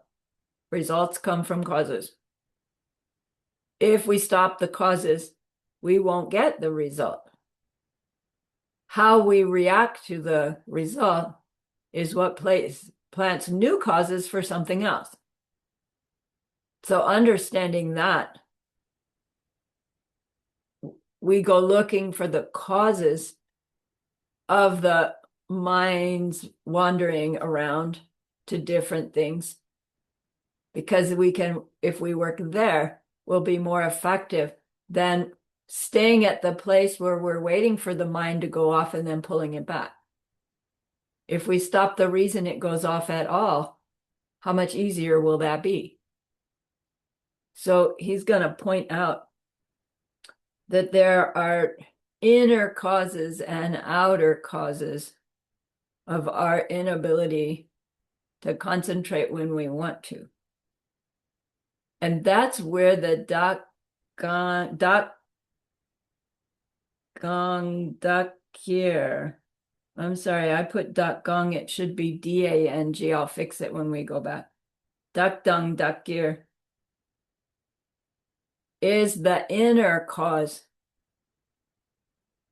Results come from causes. If we stop the causes, we won't get the result. How we react to the result is what plants new causes for something else. So understanding that, we go looking for the causes of the mind's wandering around to different things, because we can, if we work there, we'll be more effective than staying at the place where we're waiting for the mind to go off and then pulling it back. If we stop the reason it goes off at all, how much easier will that be? So he's going to point out that there are inner causes and outer causes of our inability to concentrate when we want to. And that's where the Dakir. I'm sorry, I put Gong. It should be Dang. I'll fix it when we go back. Dakir is the inner cause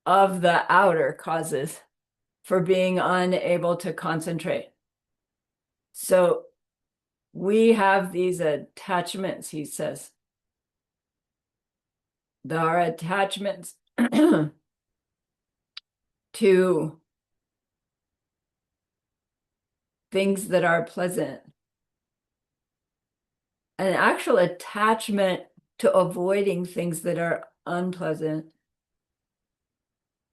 of the outer causes for being unable to concentrate. So we have these attachments, he says. There are attachments to things that are pleasant. An actual attachment to avoiding things that are unpleasant.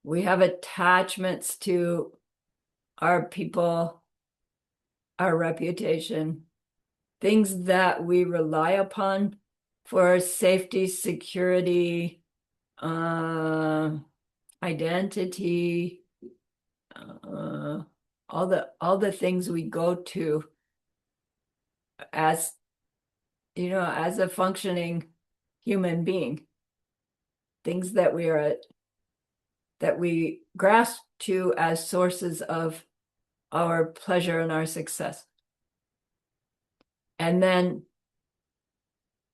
We have attachments to our people, our reputation, things that we rely upon for safety, security, identity, all the things we go to as as a functioning human being, things that we are that we grasp to as sources of our pleasure and our success. And then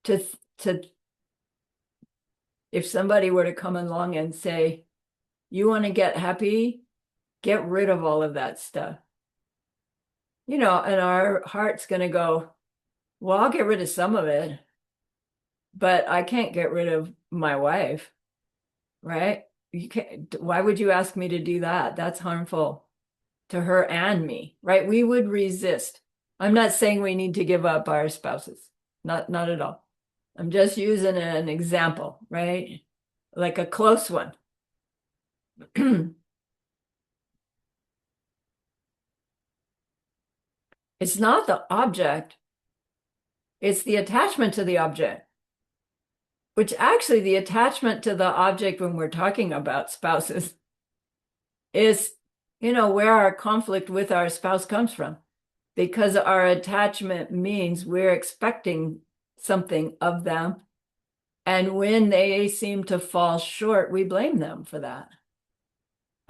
to if somebody were to come along and say, you want to get happy, get rid of all of that stuff. And our heart's going to go, well, I'll get rid of some of it, but I can't get rid of my wife, right? You can't, why would you ask me to do that? That's harmful to her and me, right? We would resist. I'm not saying we need to give up our spouses, not at all. I'm just using an example, right? Like a close one. It's not the object, it's the attachment to the object, which actually the attachment to the object when we're talking about spouses is, where our conflict with our spouse comes from, because our attachment means we're expecting something of them. And when they seem to fall short, we blame them for that.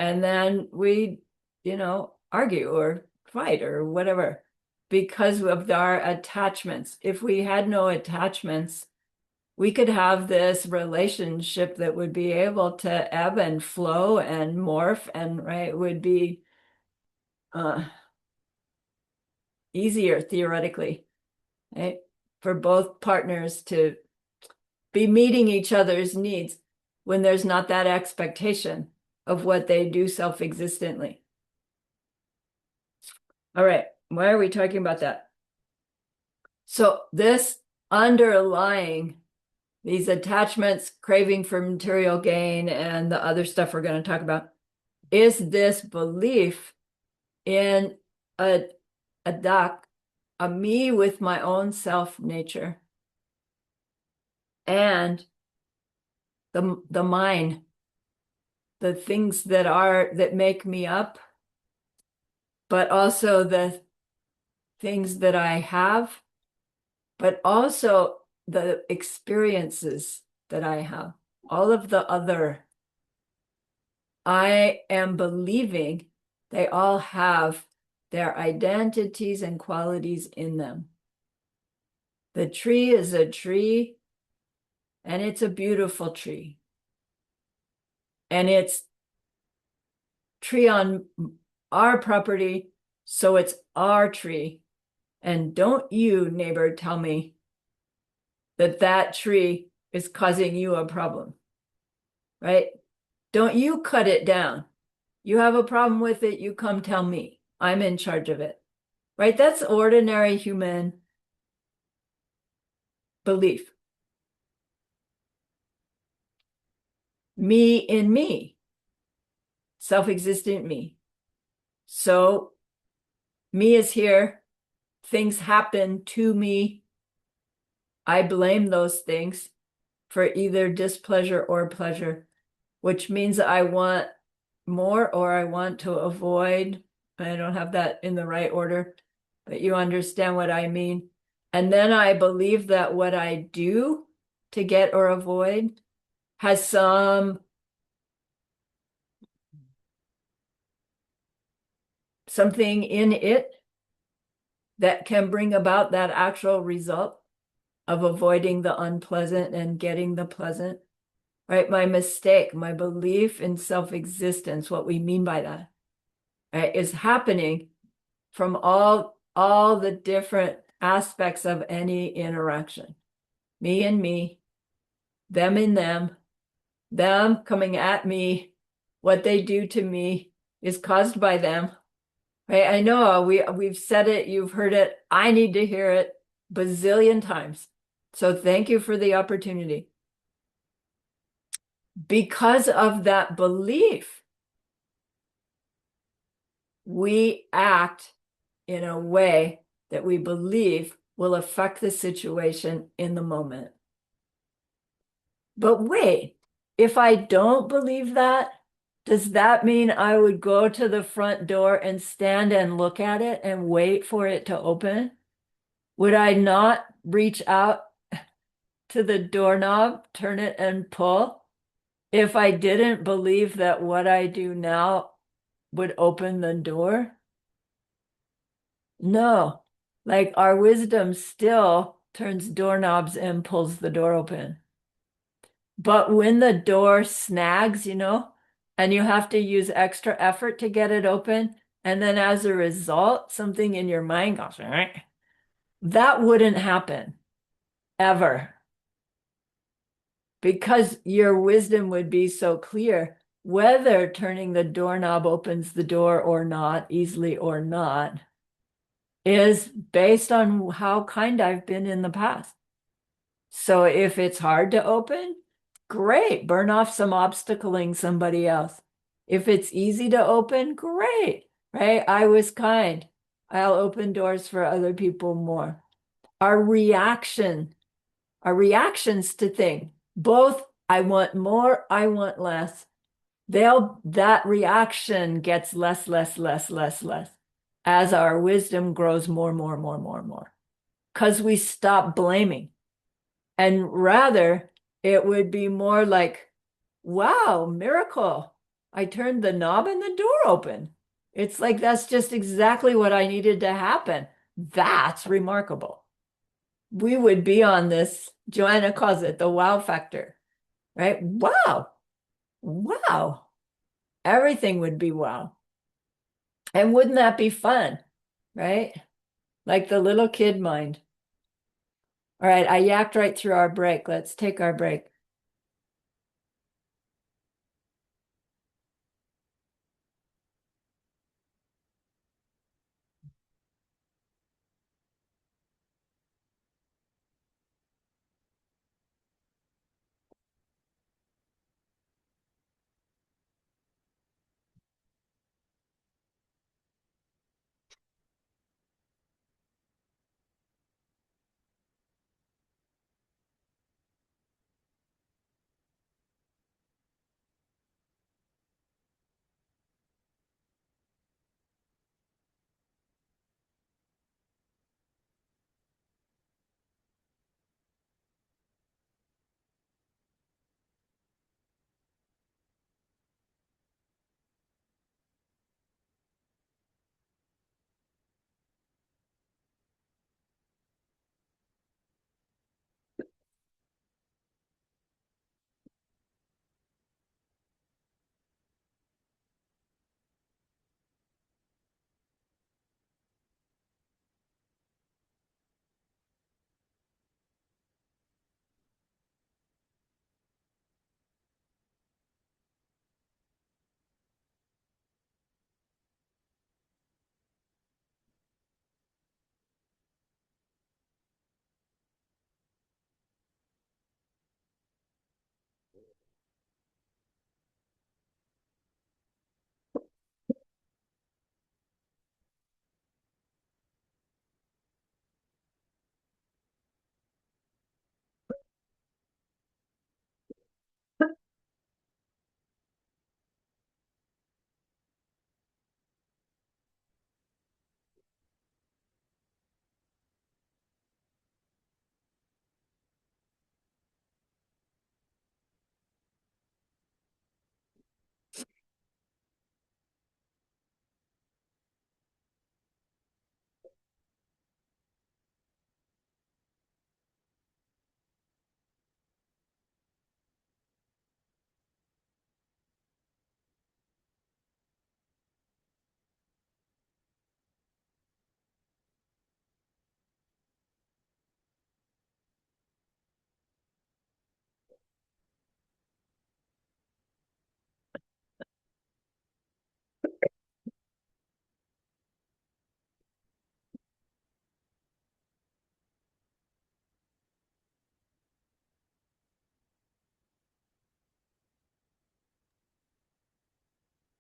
And then we, argue or fight or whatever because of our attachments. If we had no attachments, we could have this relationship that would be able to ebb and flow and morph and, right, would be easier theoretically, right, for both partners to be meeting each other's needs when there's not that expectation of what they do self-existently. All right, why are we talking about that? So this underlying these attachments, craving for material gain, and the other stuff we're going to talk about, is this belief in a duck, a me with my own self nature, and the mine, the things that make me up, but also the things that I have, but also the experiences that I have, all of the other. I am believing they all have their identities and qualities in them. The tree is a tree, and it's a beautiful tree. And it's tree on our property, so it's our tree. And don't you, neighbor, tell me that tree is causing you a problem, right? Don't you cut it down. You have a problem with it, you come tell me. I'm in charge of it, right? That's ordinary human belief. Me in me, self-existent me. So me is here, things happen to me. I blame those things for either displeasure or pleasure, which means I want more or I want to avoid. I don't have that in the right order, but you understand what I mean. And then I believe that what I do to get or avoid has something in it that can bring about that actual result of avoiding the unpleasant and getting the pleasant, right? My mistake, my belief in self-existence, what we mean by that, right, is happening from all the different aspects of any interaction. Me and me, them and them coming at me, what they do to me is caused by them. Right? I know we've said it, you've heard it. I need to hear it bazillion times. So thank you for the opportunity. Because of that belief, we act in a way that we believe will affect the situation in the moment. But wait, if I don't believe that, does that mean I would go to the front door and stand and look at it and wait for it to open? Would I not reach out to the doorknob, turn it and pull if I didn't believe that what I do now would open the door, no. Like our wisdom still turns doorknobs and pulls the door open. But when the door snags, and you have to use extra effort to get it open, and then as a result, something in your mind goes, "Eh," that wouldn't happen ever because your wisdom would be so clear. Whether turning the doorknob opens the door or not, easily or not, is based on how kind I've been in the past. So if it's hard to open, great, burn off some obstacling somebody else. If it's easy to open, great, right? I was kind. I'll open doors for other people more. Our reaction, our reactions to things, both I want more, I want less. That reaction gets less, less, less, less, less as our wisdom grows more, more, more, more, more. Because we stop blaming. And rather, it would be more like, wow, miracle. I turned the knob and the door open. It's like that's just exactly what I needed to happen. That's remarkable. We would be on this, Joanna calls it the wow factor, right? Wow, wow. Everything would be wow. And wouldn't that be fun, right? Like the little kid mind. All right, I yacked right through our break. Let's take our break.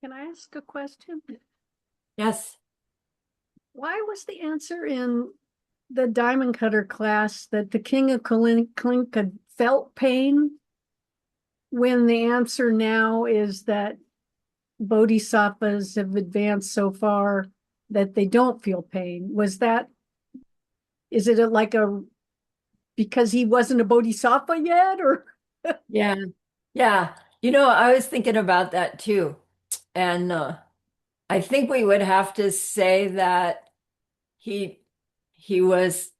Can I ask a question? Yes. Why was the answer in the diamond cutter class that the king of Kalinka felt pain when the answer now is that bodhisattvas have advanced so far that they don't feel pain? Is it like because he wasn't a bodhisattva yet, or? Yeah. Yeah. I was thinking about that too. And I think we would have to say that he he was,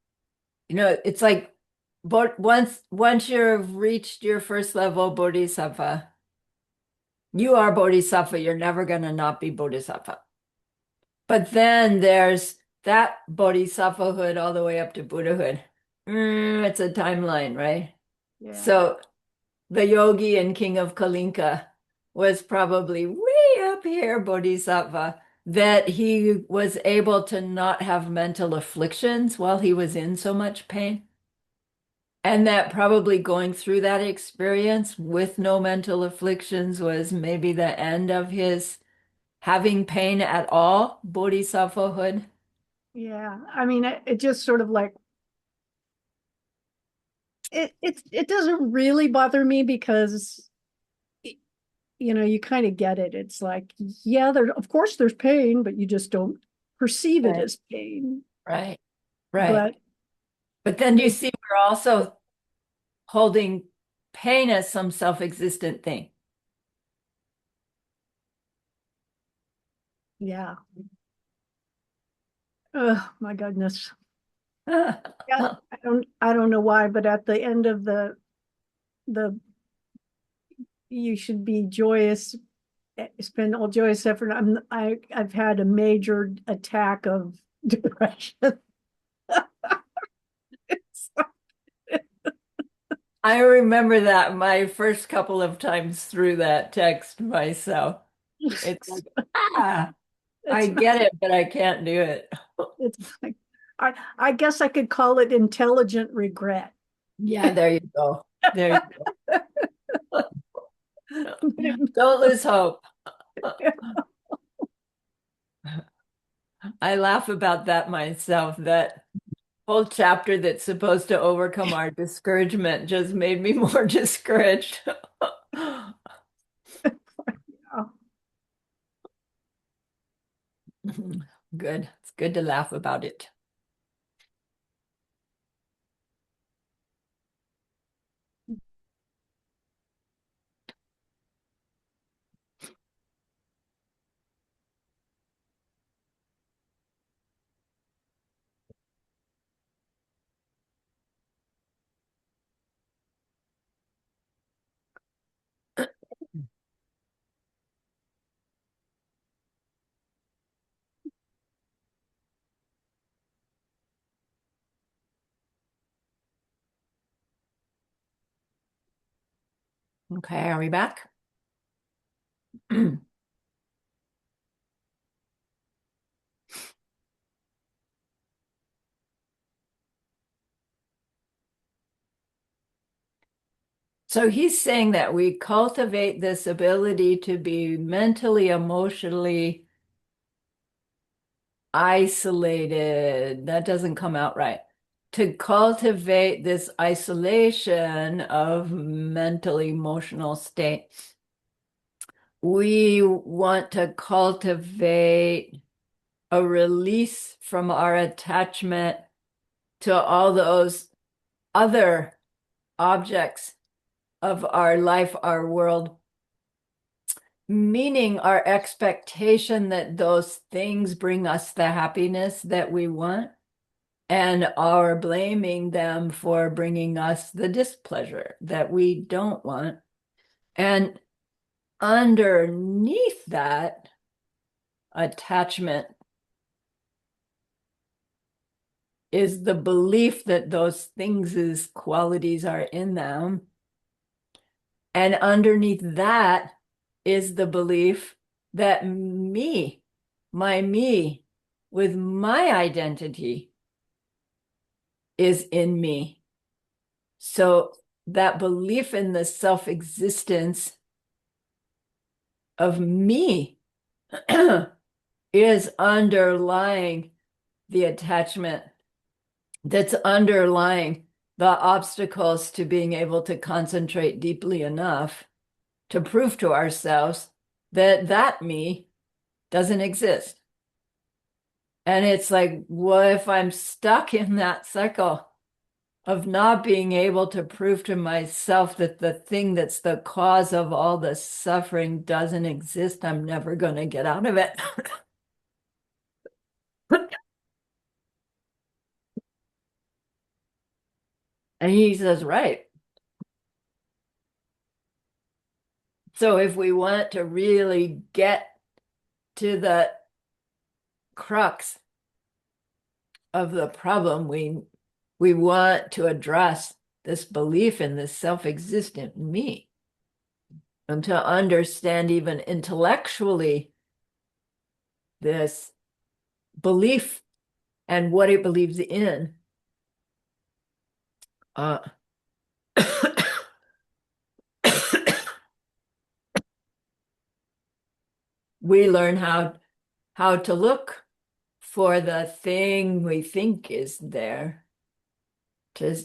it's like but once you've reached your first level Bodhisattva, you are Bodhisattva. You're never gonna not be Bodhisattva. But then there's that Bodhisattvahood all the way up to Buddhahood. It's a timeline, right? Yeah. So the yogi and king of Kalinka was probably way up here, Bodhisattva, that he was able to not have mental afflictions while he was in so much pain. And that probably going through that experience with no mental afflictions was maybe the end of his having pain at all, Bodhisattvahood. Yeah. I mean, it just sort of like it doesn't really bother me because you kind of get it. It's like, yeah, there of course there's pain, but you just don't perceive it Right, as pain. right, right. But But then you see, we're also holding pain as some self-existent thing. yeah. Oh my goodness. Yeah, I don't know why, but at the end of the you should be joyous, spend all joyous effort. I've had a major attack of depression. I remember that my first couple of times through that text myself. It's like, I It's get it, but I can't do it. it's like I guess I could call it intelligent regret. Yeah, there you go. There you go. Don't lose hope. I laugh about that myself. That whole chapter that's supposed to overcome our discouragement just made me more discouraged. Good. It's good to laugh about it. Okay, are we back? So he's saying that we cultivate this ability to be mentally, emotionally isolated. That doesn't come out right. To cultivate this isolation of mental, emotional state, we want to cultivate a release from our attachment to all those other objects of our life, our world, meaning our expectation that those things bring us the happiness that we want, and our blaming them for bringing us the displeasure that we don't want. And underneath that attachment is the belief that those things' qualities are in them. And underneath that is the belief that my me, with my identity, is in me. So that belief in the self-existence of me is underlying the attachment, that's underlying the obstacles to being able to concentrate deeply enough to prove to ourselves that that me doesn't exist. And it's like, what if I'm stuck in that cycle? of not being able to prove to myself that the thing that's the cause of all the suffering doesn't exist, I'm never going to get out of it. And he says, right. So if we want to really get to the crux of the problem, we want to address this belief in this self-existent me and to understand even intellectually this belief and what it believes in. Uh, we learn how to look for the thing we think is there, to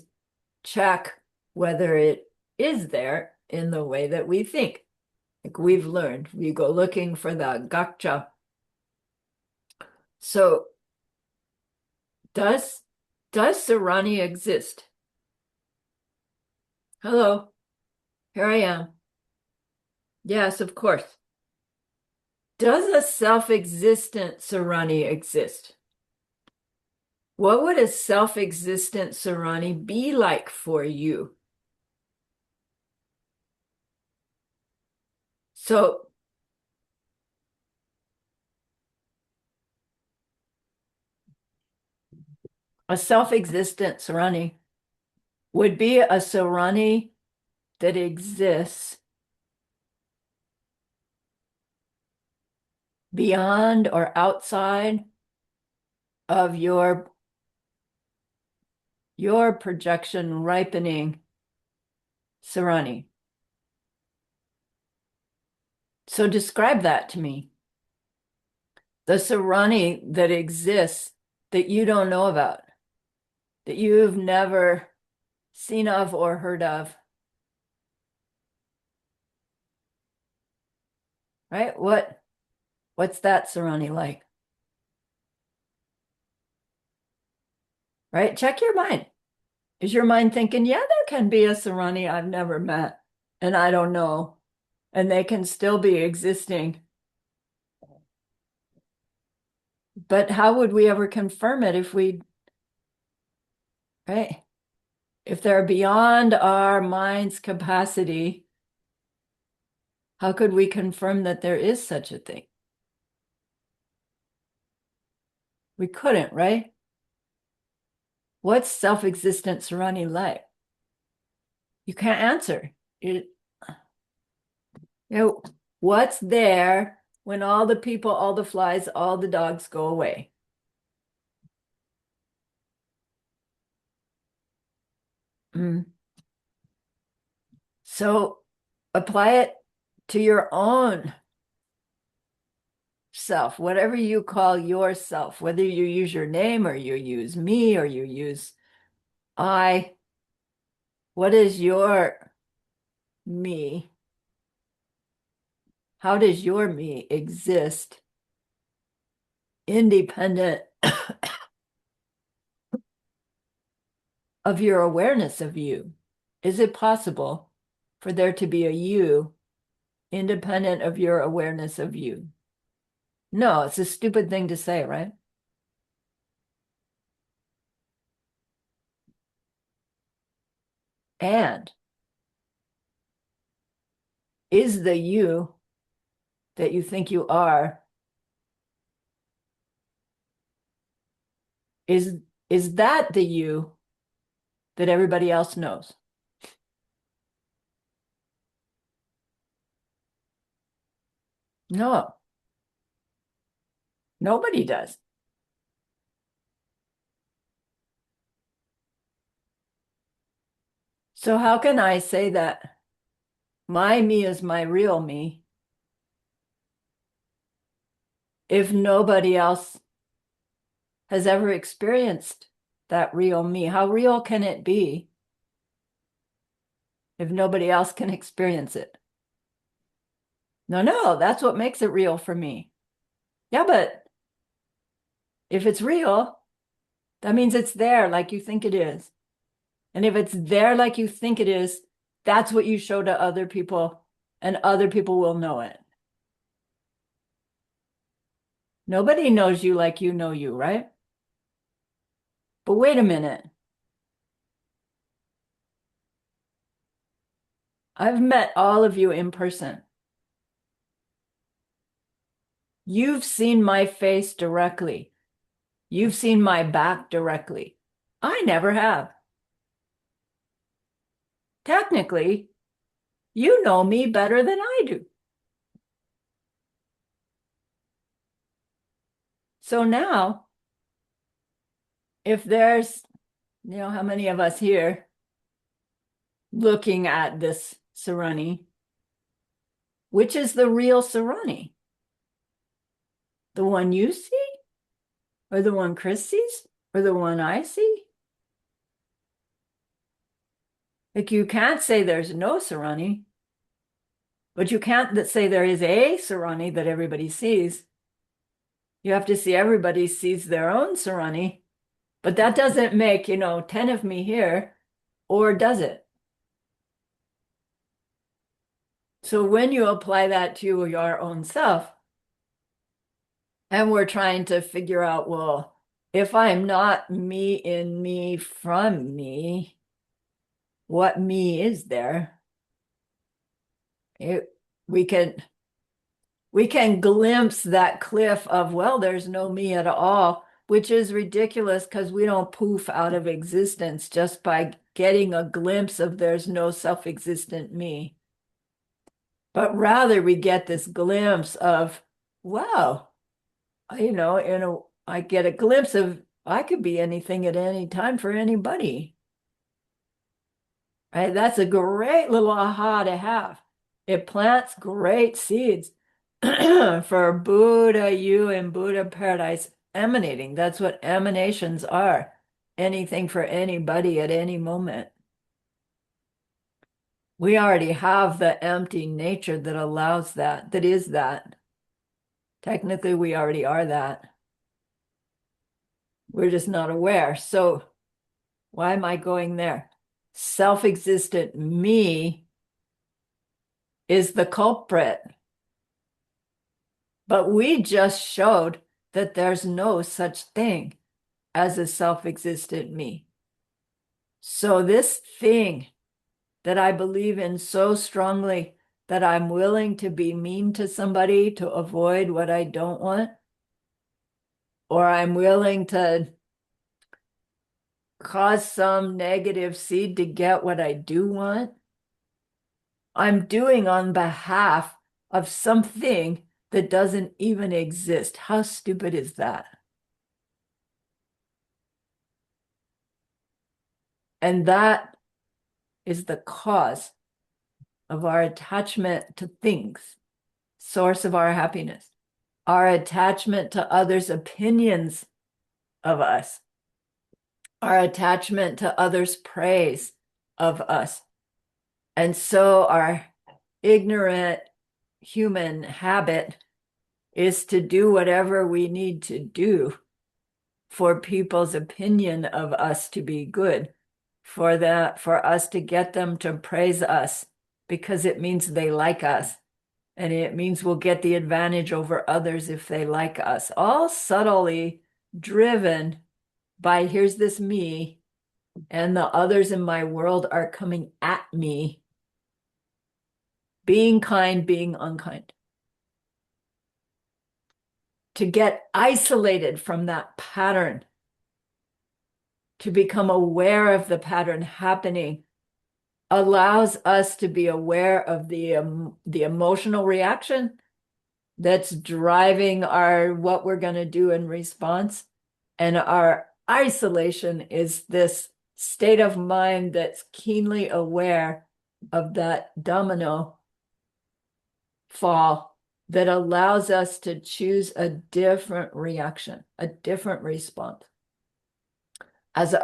check whether it is there in the way that we think. Like we've learned, we go looking for the gotcha. So does Sarani exist? Hello, here I am. Yes, of course. Does a self-existent Sarani exist? What would a self-existent Sarani be like for you? So a self-existent Sarani would be a Sarani that exists beyond or outside of your projection ripening Sarani. So describe that to me. The Sarani that exists that you don't know about, that you've never seen of or heard of. Right? What's that Sarani like? Right? Check your mind. Is your mind thinking, yeah, there can be a Sarani I've never met and I don't know, and they can still be existing? But how would we ever confirm it if right? If they're beyond our mind's capacity, how could we confirm that there is such a thing? We couldn't, right? What's self-existent Sarani like? You can't answer. What's there when all the people, all the flies, all the dogs go away? Mm. So apply it to your own self, whatever you call yourself, whether you use your name or you use me or you use I. What is your me? How does your me exist independent of your awareness of you? Is it possible for there to be a you independent of your awareness of you? No, it's a stupid thing to say, right? And is the you that you think you are, is that the you that everybody else knows? No, nobody does. So how can I say that my me is my real me if nobody else has ever experienced that real me? How real can it be if nobody else can experience it? No, that's what makes it real for me. Yeah, but if it's real, that means it's there like you think it is. And if it's there like you think it is, that's what you show to other people, and other people will know it. Nobody knows you like you know you, right? But wait a minute. I've met all of you in person. You've seen my face directly. You've seen my back directly. I never have. Technically, you know me better than I do. So now, if there's, how many of us here looking at this Sarani, which is the real Sarani? The one you see? Or the one Chris sees? Or the one I see? Like, you can't say there's no Sarani, but you can't say there is a Sarani that everybody sees. You have to see everybody sees their own Sarani, but that doesn't make, 10 of me here, or does it? So when you apply that to your own self, and we're trying to figure out, well, if I'm not me in me from me, what me is there? It, we can glimpse that cliff of, well, there's no me at all, which is ridiculous because we don't poof out of existence just by getting a glimpse of there's no self-existent me. But rather we get this glimpse of, wow, I get a glimpse of I could be anything at any time for anybody. Right? That's a great little aha to have. It plants great seeds for Buddha, you, and Buddha paradise emanating. That's what emanations are. Anything for anybody at any moment. We already have the empty nature that allows that is that. Technically, we already are that. We're just not aware. So why am I going there? Self-existent me is the culprit. But we just showed that there's no such thing as a self-existent me. So this thing that I believe in so strongly that I'm willing to be mean to somebody to avoid what I don't want, or I'm willing to cause some negative seed to get what I do want, I'm doing on behalf of something that doesn't even exist. How stupid is that? And that is the cause of our attachment to things, source of our happiness, our attachment to others' opinions of us, our attachment to others' praise of us. And so our ignorant human habit is to do whatever we need to do for people's opinion of us to be good, for us to get them to praise us, because it means they like us. And it means we'll get the advantage over others if they like us. All subtly driven by, here's this me, and the others in my world are coming at me, being kind, being unkind. To get isolated from that pattern, to become aware of the pattern happening, allows us to be aware of the emotional reaction that's driving what we're going to do in response. And our isolation is this state of mind that's keenly aware of that domino fall that allows us to choose a different reaction, a different response. As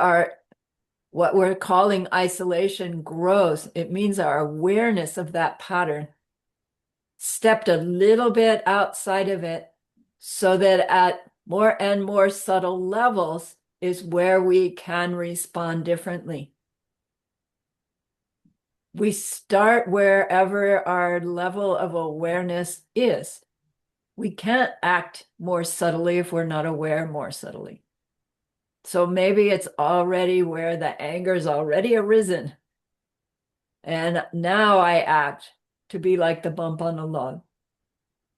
what we're calling isolation grows, it means our awareness of that pattern stepped a little bit outside of it, so that at more and more subtle levels is where we can respond differently. we start wherever our level of awareness is. We can't act more subtly if we're not aware more subtly. So maybe it's already where the anger's already arisen. And now I act to be like the bump on the log.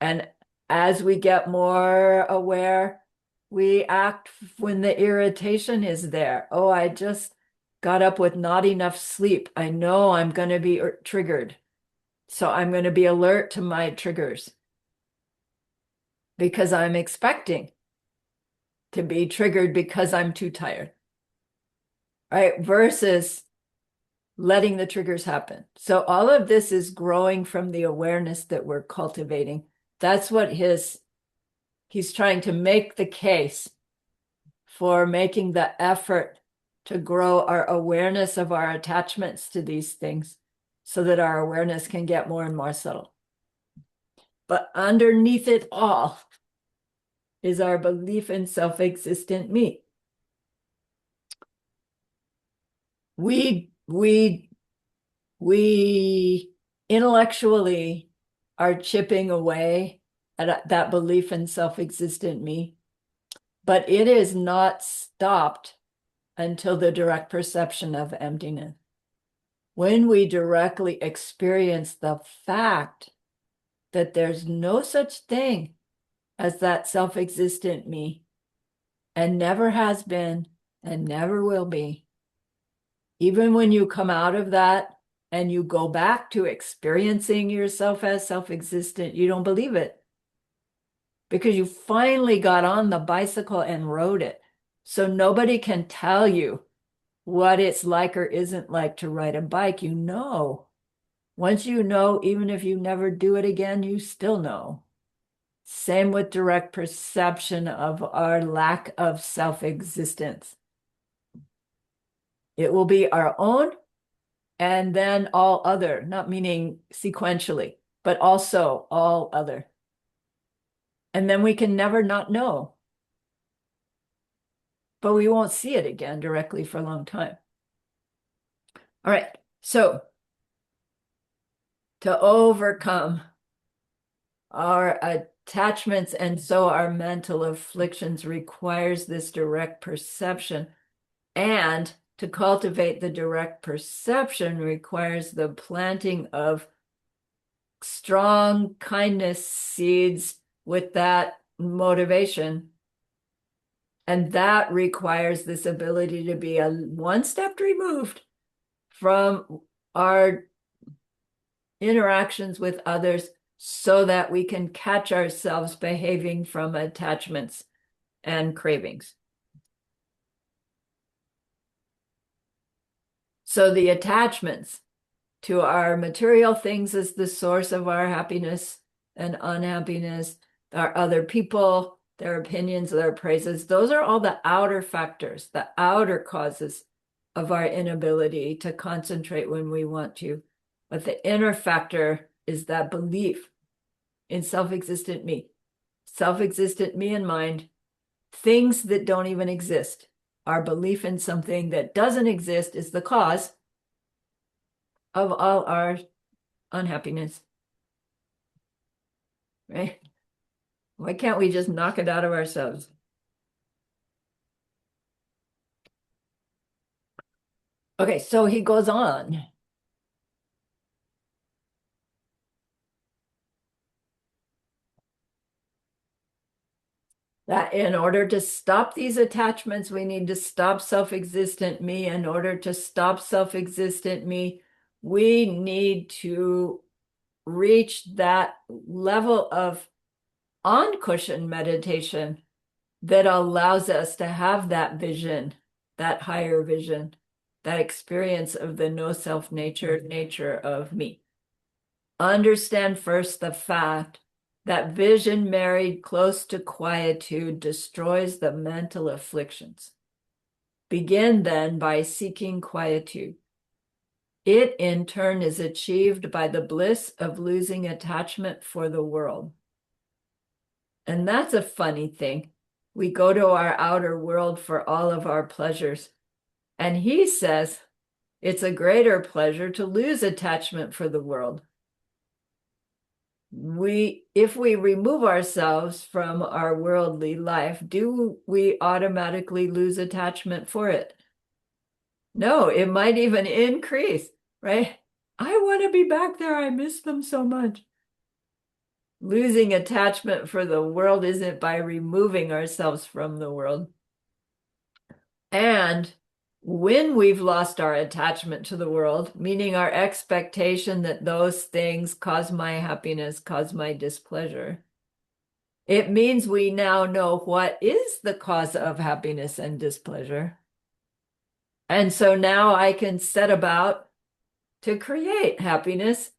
And as we get more aware, we act when the irritation is there. Oh, I just got up with not enough sleep. I know I'm going to be triggered. So I'm going to be alert to my triggers because I'm expecting to be triggered because I'm too tired, right? Versus letting the triggers happen. So all of this is growing from the awareness that we're cultivating. That's what he's trying to make the case for making the effort to grow our awareness of our attachments to these things so that our awareness can get more and more subtle. But underneath it all is our belief in self-existent me. We intellectually are chipping away at that belief in self-existent me, but it is not stopped until the direct perception of emptiness. When we directly experience the fact that there's no such thing as that self-existent me, and never has been and never will be, even when you come out of that and you go back to experiencing yourself as self-existent, you don't believe it because you finally got on the bicycle and rode it. So nobody can tell you what it's like or isn't like to ride a bike. You know. Once you know, even if you never do it again, you still know. Same with direct perception of our lack of self-existence. It will be our own and then all other, not meaning sequentially, but also all other. And then we can never not know. But we won't see it again directly for a long time. All right, so to overcome our attachments and so our mental afflictions requires this direct perception. And to cultivate the direct perception requires the planting of strong kindness seeds with that motivation. And that requires this ability to be a one step removed from our interactions with others so that we can catch ourselves behaving from attachments and cravings. So the attachments to our material things is the source of our happiness and unhappiness, our other people, their opinions, their praises. Those are all the outer factors, the outer causes of our inability to concentrate when we want to. But the inner factor is that belief in self-existent me in mind, things that don't even exist. Our belief in something that doesn't exist is the cause of all our unhappiness, right? Why can't we just knock it out of ourselves? Okay, so he goes on. That in order to stop these attachments, we need to stop self-existent me. In order to stop self-existent me, we need to reach that level of on-cushion meditation that allows us to have that vision, that higher vision, that experience of the no self nature of me. Understand first the fact that vision married close to quietude destroys the mental afflictions. Begin then by seeking quietude. It in turn is achieved by the bliss of losing attachment for the world. And that's a funny thing. We go to our outer world for all of our pleasures. And he says, It's a greater pleasure to lose attachment for the world. If we remove ourselves from our worldly life, do we automatically lose attachment for it? No, it might even increase, right? I want to be back there. I miss them so much. Losing attachment for the world isn't by removing ourselves from the world. And when we've lost our attachment to the world, meaning our expectation that those things cause my happiness, cause my displeasure, it means we now know what is the cause of happiness and displeasure. And so now I can set about to create happiness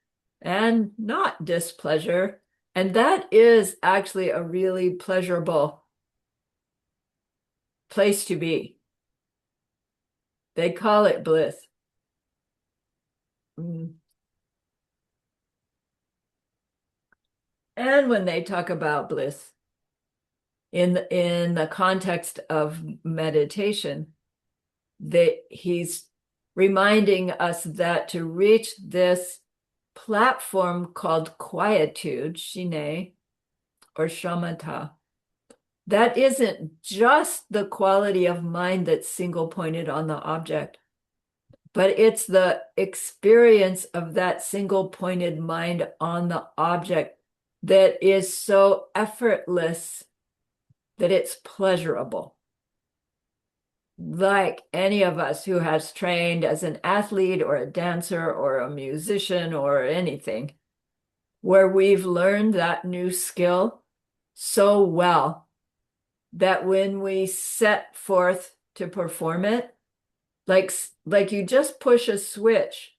and not displeasure. And that is actually a really pleasurable place to be. They call it bliss. Mm. And when they talk about bliss in the context of meditation, he's reminding us that to reach this platform called quietude, shine, or shamatha, that isn't just the quality of mind that's single-pointed on the object, but it's the experience of that single-pointed mind on the object that is so effortless that it's pleasurable. Like any of us who has trained as an athlete or a dancer or a musician or anything, where we've learned that new skill so well that when we set forth to perform it, like you just push a switch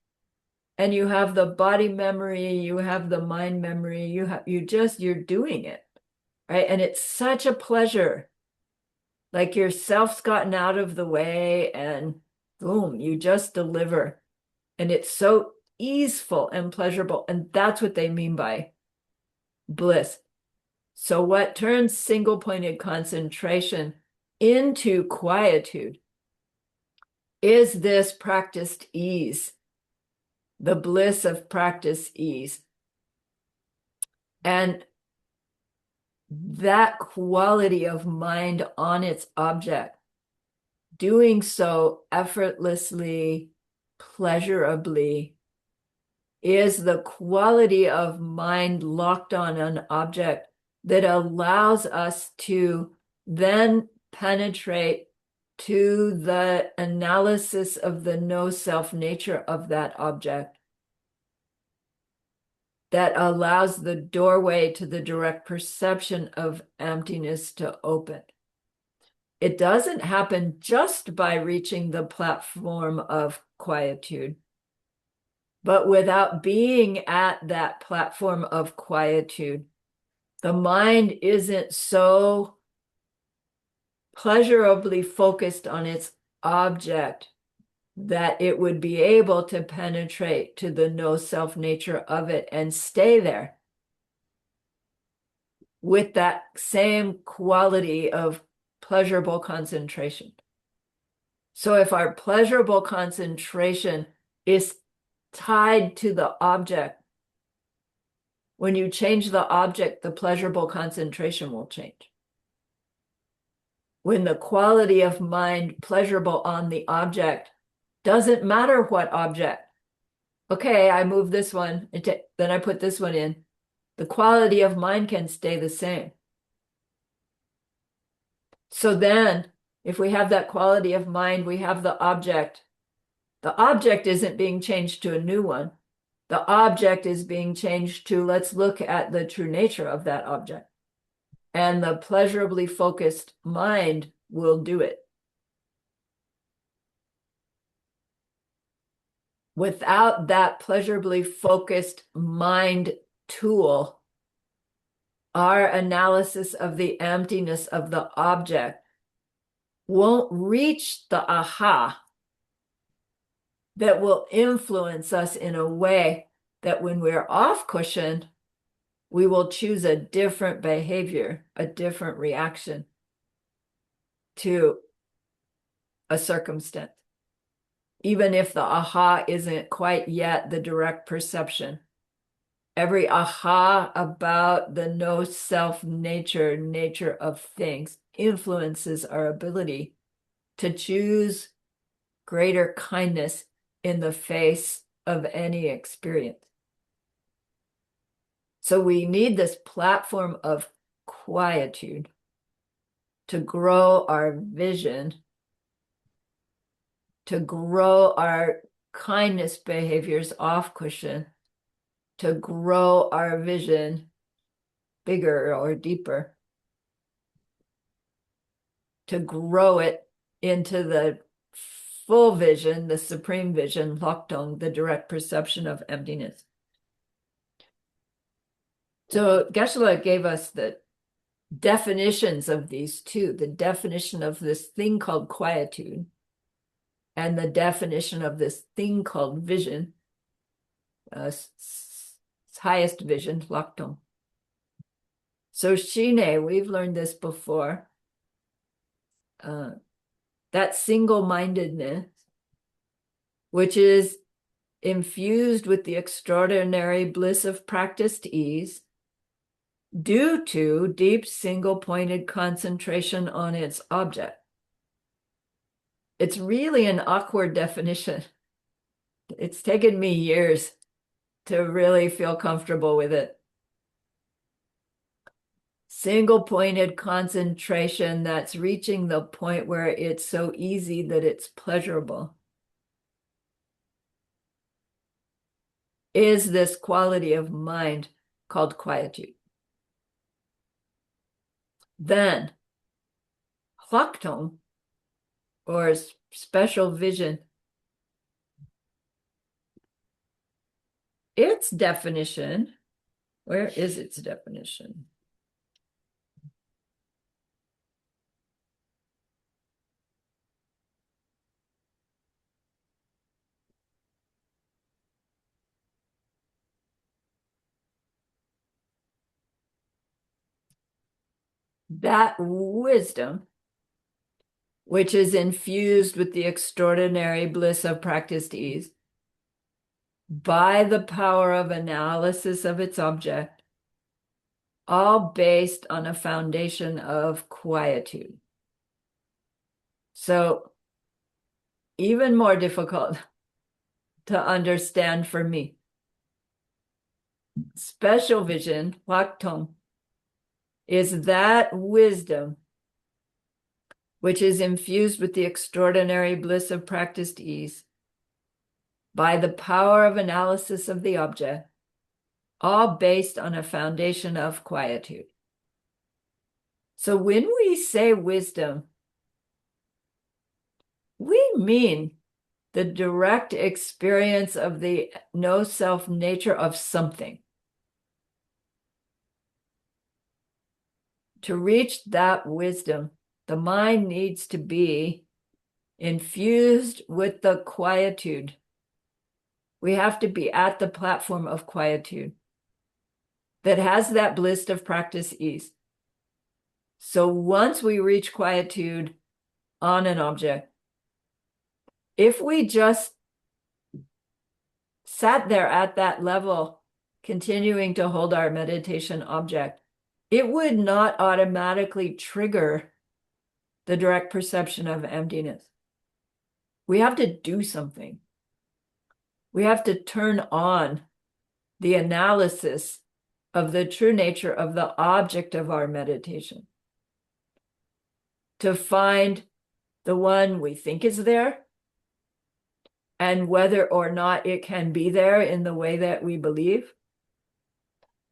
and you have the body memory, you have the mind memory, you're doing it, right? And it's such a pleasure. Like your self's gotten out of the way and boom, you just deliver. And it's so easeful and pleasurable. And that's what they mean by bliss. So what turns single-pointed concentration into quietude is this practiced ease, the bliss of practice ease. And that quality of mind on its object, doing so effortlessly, pleasurably, is the quality of mind locked on an object that allows us to then penetrate to the analysis of the no-self nature of that object, that allows the doorway to the direct perception of emptiness to open. It doesn't happen just by reaching the platform of quietude, but without being at that platform of quietude, the mind isn't so pleasurably focused on its object that it would be able to penetrate to the no-self nature of it and stay there with that same quality of pleasurable concentration. So if our pleasurable concentration is tied to the object, when you change the object, the pleasurable concentration will change. When the quality of mind pleasurable on the object, doesn't matter what object. Okay, I move this one, then I put this one in. The quality of mind can stay the same. So then, if we have that quality of mind, we have the object. The object isn't being changed to a new one. The object is being changed to, let's look at the true nature of that object. And the pleasurably focused mind will do it. Without that pleasurably focused mind tool, our analysis of the emptiness of the object won't reach the aha that will influence us in a way that when we're off cushion, we will choose a different behavior, a different reaction to a circumstance. even if the aha isn't quite yet the direct perception. Every aha about the no self nature of things influences our ability to choose greater kindness in the face of any experience. So we need this platform of quietude to grow our vision, to grow our kindness behaviors off cushion, to grow our vision bigger or deeper, to grow it into the full vision, the supreme vision, Loktong, the direct perception of emptiness. So Geshe-la gave us the definitions of these two, the definition of this thing called quietude and the definition of this thing called vision, highest vision, Loktong. So Shine, we've learned this before, that single-mindedness, which is infused with the extraordinary bliss of practiced ease, due to deep single-pointed concentration on its object. It's really an awkward definition. It's taken me years to really feel comfortable with it. Single-pointed concentration that's reaching the point where it's so easy that it's pleasurable is this quality of mind called quietude. Then, Hwaktong, or special vision, its definition, where is its definition? That wisdom, which is infused with the extraordinary bliss of practiced ease, by the power of analysis of its object, all based on a foundation of quietude. So, even more difficult to understand for me. Special vision, Hwaktong, is that wisdom which is infused with the extraordinary bliss of practiced ease by the power of analysis of the object, all based on a foundation of quietude. So when we say wisdom, we mean the direct experience of the no self nature of something. To reach that wisdom, the mind needs to be infused with the quietude. We have to be at the platform of quietude that has that bliss of practice ease. So once we reach quietude on an object, if we just sat there at that level, continuing to hold our meditation object, it would not automatically trigger the direct perception of emptiness. We have to do something. We have to turn on the analysis of the true nature of the object of our meditation to find the one we think is there and whether or not it can be there in the way that we believe,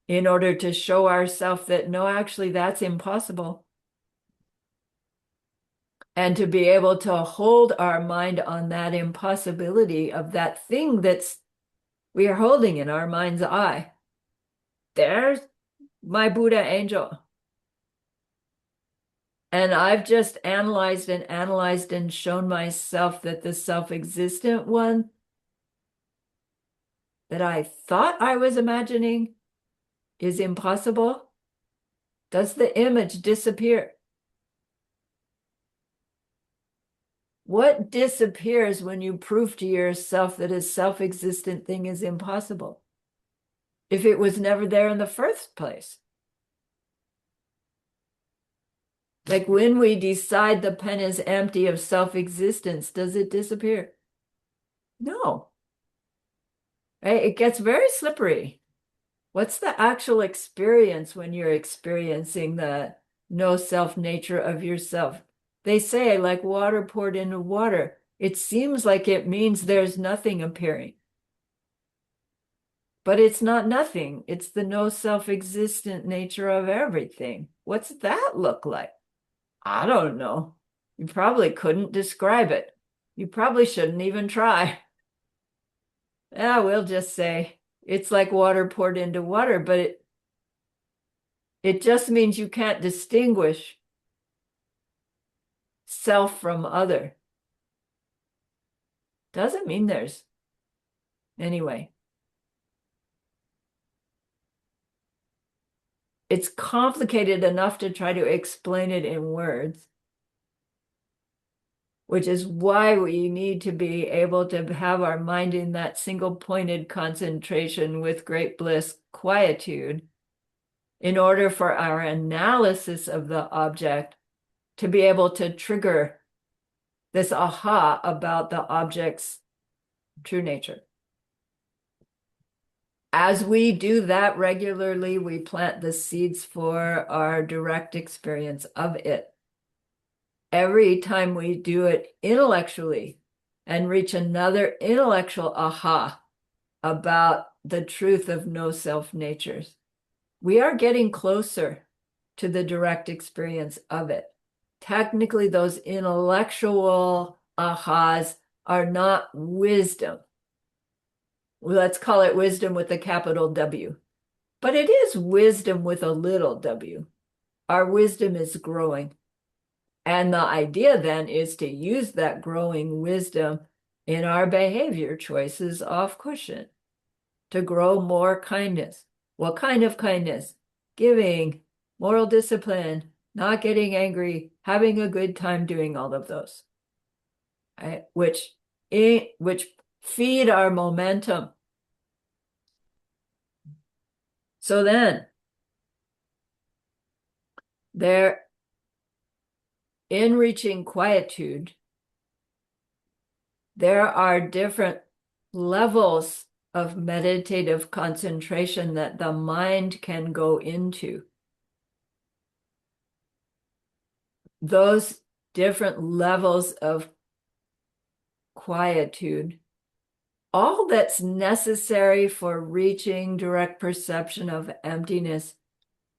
in order to show ourselves that no, actually, that's impossible. And to be able to hold our mind on that impossibility of that thing that's we are holding in our mind's eye. There's my Buddha angel. And I've just analyzed and shown myself that the self-existent one that I thought I was imagining is impossible. Does the image disappear? What disappears when you prove to yourself that a self-existent thing is impossible? If it was never there in the first place? Like when we decide the pen is empty of self-existence, does it disappear? No. Right? It gets very slippery. What's the actual experience when you're experiencing the no self nature of yourself? They say, like water poured into water. It seems like it means there's nothing appearing. But it's not nothing. It's the no self-existent nature of everything. What's that look like? I don't know. You probably couldn't describe it. You probably shouldn't even try. Yeah, we'll just say it's like water poured into water, but it just means you can't distinguish self from other. Doesn't mean there's anyway. It's complicated enough to try to explain it in words, which is why we need to be able to have our mind in that single pointed concentration with great bliss, quietude, in order for our analysis of the object to be able to trigger this aha about the object's true nature. As we do that regularly, we plant the seeds for our direct experience of it. Every time we do it intellectually and reach another intellectual aha about the truth of no self natures, we are getting closer to the direct experience of it. Technically, those intellectual ahas are not wisdom. Let's call it wisdom with a capital W. But it is wisdom with a little w. Our wisdom is growing. And the idea then is to use that growing wisdom in our behavior choices off cushion to grow more kindness. What kind of kindness? Giving, moral discipline, not getting angry, having a good time doing all of those, right? Which feed our momentum. So then, in reaching quietude, there are different levels of meditative concentration that the mind can go into. Those different levels of quietude, all that's necessary for reaching direct perception of emptiness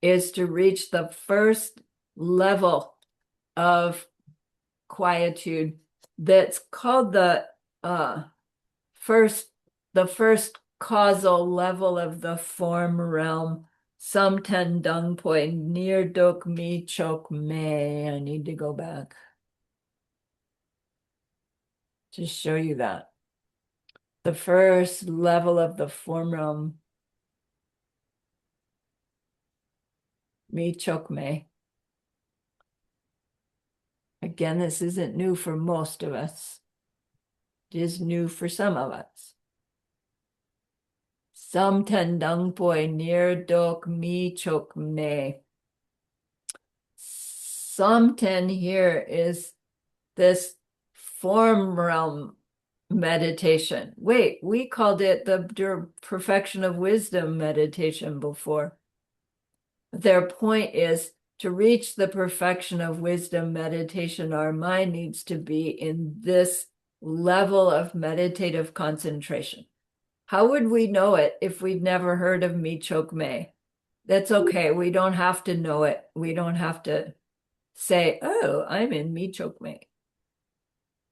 is to reach the first level of quietude that's called the first causal level of the form realm. Some ten dung poi near dok mi chok me. I need to go back to show you that. The first level of the form realm, mi chok me. Again, this isn't new for most of us. It is new for some of us. Some ten dung poi near dok mi chok me. Some ten here is this form realm meditation. Wait, we called it the perfection of wisdom meditation before. Their point is to reach the perfection of wisdom meditation, our mind needs to be in this level of meditative concentration. How would we know it if we'd never heard of Mi Chok Me? That's okay. We don't have to know it. We don't have to say, oh, I'm in Mi Chok Me.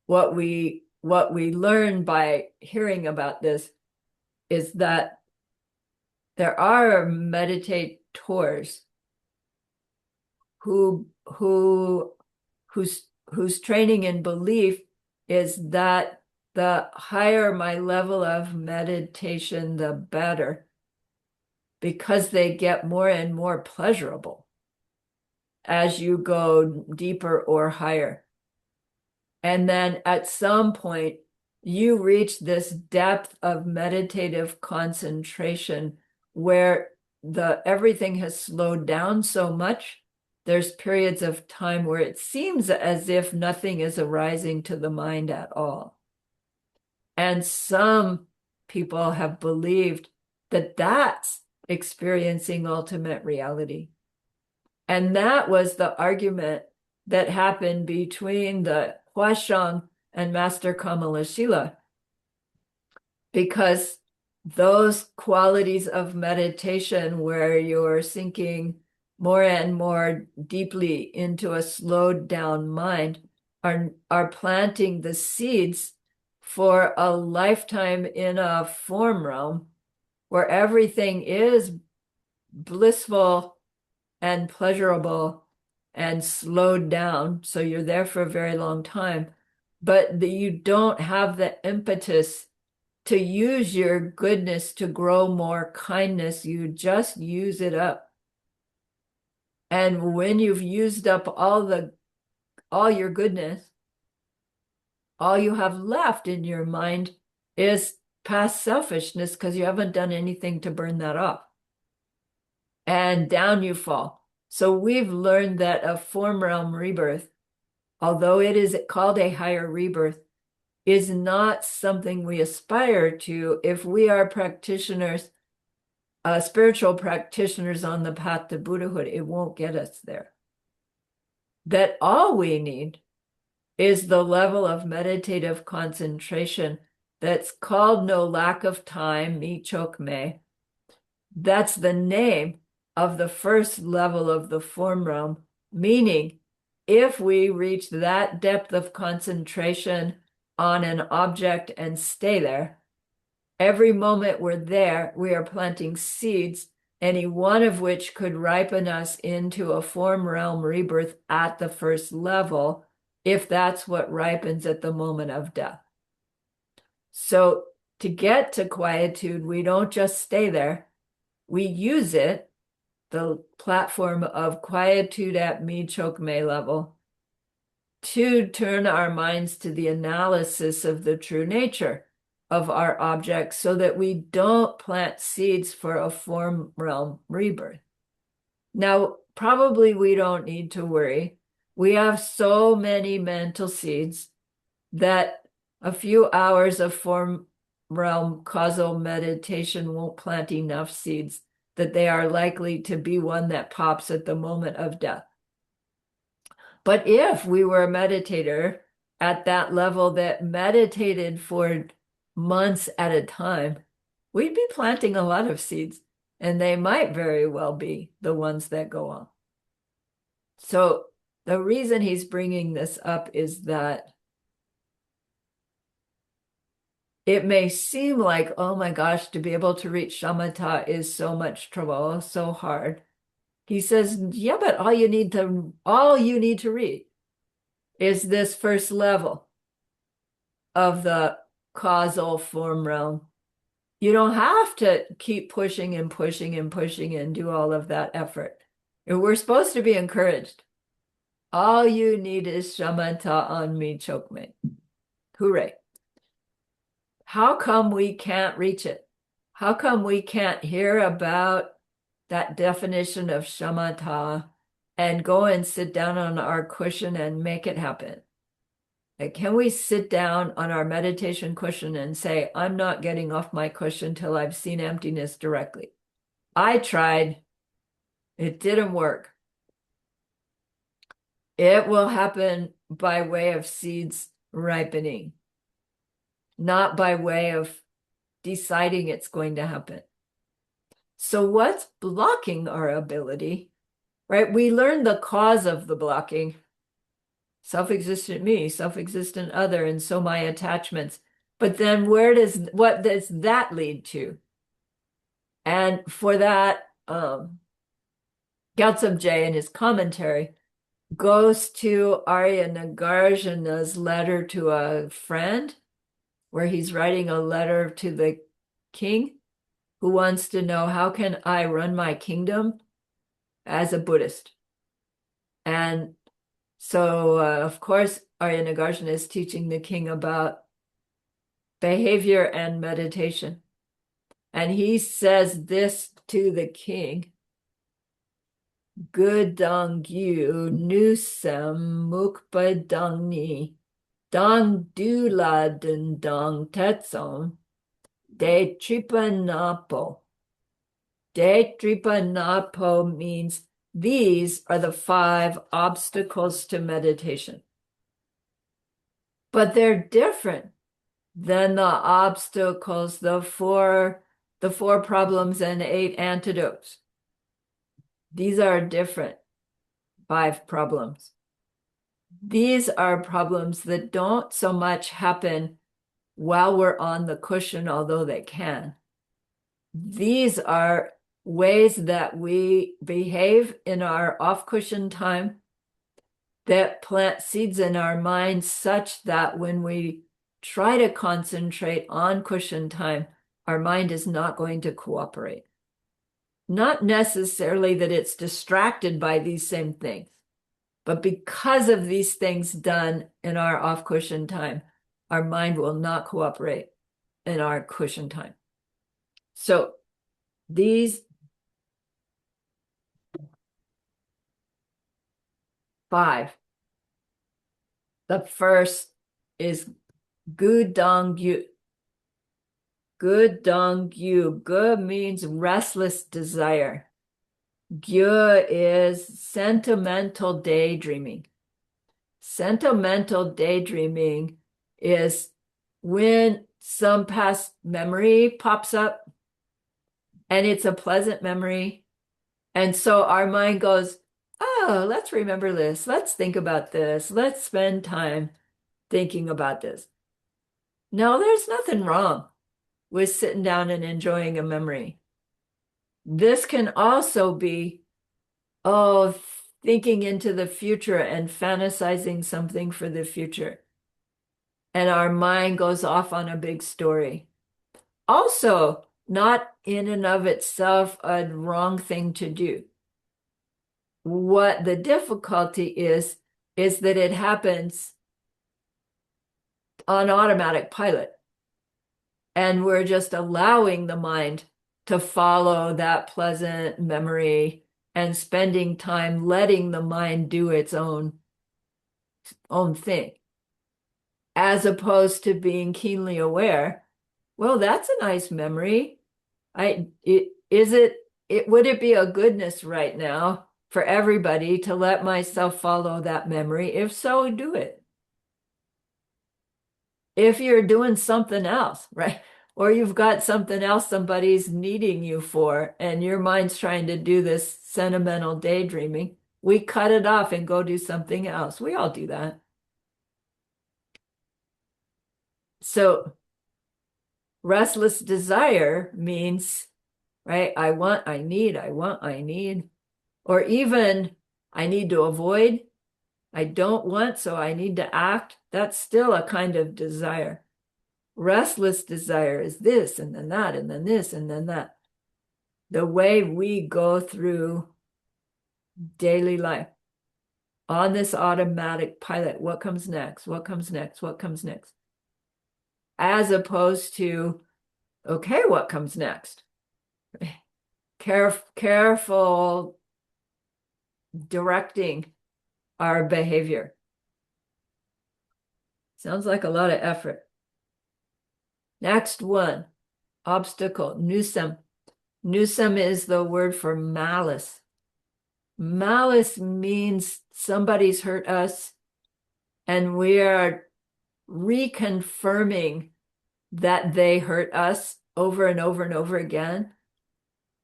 What we learn by hearing about this is that there are meditators whose training and belief is that the higher my level of meditation, the better, because they get more and more pleasurable as you go deeper or higher. And then at some point, you reach this depth of meditative concentration where everything has slowed down so much. There's periods of time where it seems as if nothing is arising to the mind at all. And some people have believed that that's experiencing ultimate reality. And that was the argument that happened between the Huasheng and Master Kamalashila, because those qualities of meditation where you're sinking more and more deeply into a slowed down mind are planting the seeds for a lifetime in a form realm where everything is blissful and pleasurable and slowed down. So you're there for a very long time, but you don't have the impetus to use your goodness to grow more kindness. You just use it up. And when you've used up all your goodness, all you have left in your mind is past selfishness because you haven't done anything to burn that off. And down you fall. So we've learned that a form realm rebirth, although it is called a higher rebirth, is not something we aspire to if we are practitioners, spiritual practitioners on the path to Buddhahood. It won't get us there. That all we need is the level of meditative concentration that's called no lack of time, mi chok me. That's the name of the first level of the form realm, meaning if we reach that depth of concentration on an object and stay there, every moment we're there, we are planting seeds, any one of which could ripen us into a form realm rebirth at the first level, if that's what ripens at the moment of death. So to get to quietude, we don't just stay there. We use it, the platform of quietude at mi chok me level, to turn our minds to the analysis of the true nature of our objects so that we don't plant seeds for a form realm rebirth. Now, probably we don't need to worry. We have so many mental seeds that a few hours of form realm causal meditation won't plant enough seeds that they are likely to be one that pops at the moment of death. But if we were a meditator at that level that meditated for months at a time, we'd be planting a lot of seeds, and they might very well be the ones that go on. So the reason he's bringing this up is that it may seem like, oh my gosh, to be able to reach shamatha is so much trouble, so hard. He says, yeah, but all you need to read is this first level of the causal form realm. You don't have to keep pushing and pushing and pushing and do all of that effort. We're supposed to be encouraged. All you need is shamatha on mi chok me. Hooray. How come we can't reach it? How come we can't hear about that definition of shamatha and go and sit down on our cushion and make it happen? Like, can we sit down on our meditation cushion and say, I'm not getting off my cushion till I've seen emptiness directly? I tried. It didn't work. It will happen by way of seeds ripening, not by way of deciding it's going to happen. So what's blocking our ability, right? We learn the cause of the blocking. Self-existent me, self-existent other, and so my attachments. But then what does that lead to? And for that, Gyaltsab Je in his commentary goes to Arya Nagarjuna's letter to a friend, where he's writing a letter to the king who wants to know, how can I run my kingdom as a Buddhist? And So, of course, Arya Nagarjuna is teaching the king about behavior and meditation. And he says this to the king: Gudang yu nusem mukpa dang ni dang du la den dang tetson de tripanapo. De tripanapo means these are the 5 obstacles to meditation. But they're different than the obstacles, the four problems and 8 antidotes. These are different 5 problems. These are problems that don't so much happen while we're on the cushion, although they can. These are ways that we behave in our off-cushion time that plant seeds in our minds such that when we try to concentrate on cushion time, our mind is not going to cooperate. Not necessarily that it's distracted by these same things, but because of these things done in our off-cushion time, our mind will not cooperate in our cushion time. So these 5, the first is gu dong yu. Gu dong yu. Gu means restless desire. Gyu is sentimental daydreaming. Sentimental daydreaming is when some past memory pops up and it's a pleasant memory. And so our mind goes, oh, let's remember this. Let's think about this. Let's spend time thinking about this. No, there's nothing wrong with sitting down and enjoying a memory. This can also be, oh, thinking into the future and fantasizing something for the future. And our mind goes off on a big story. Also, not in and of itself a wrong thing to do. What the difficulty is that it happens on automatic pilot. And we're just allowing the mind to follow that pleasant memory and spending time letting the mind do its own thing, as opposed to being keenly aware. Well, that's a nice memory. Would it be a goodness right now for everybody to let myself follow that memory? If so, do it. If you're doing something else, right? Or you've got something else somebody's needing you for, and your mind's trying to do this sentimental daydreaming, we cut it off and go do something else. We all do that. So restless desire means, right? I want, I need, I want, I need, or even I need to avoid. I don't want, so I need to act. That's still a kind of desire. Restless desire is this and then that and then this and then that. The way we go through daily life on this automatic pilot, what comes next? What comes next? What comes next? As opposed to, okay, what comes next? Careful directing our behavior. Sounds like a lot of effort. Next one, obstacle, nusam. Nusam is the word for malice. Malice means somebody's hurt us, and we are reconfirming that they hurt us over and over and over again,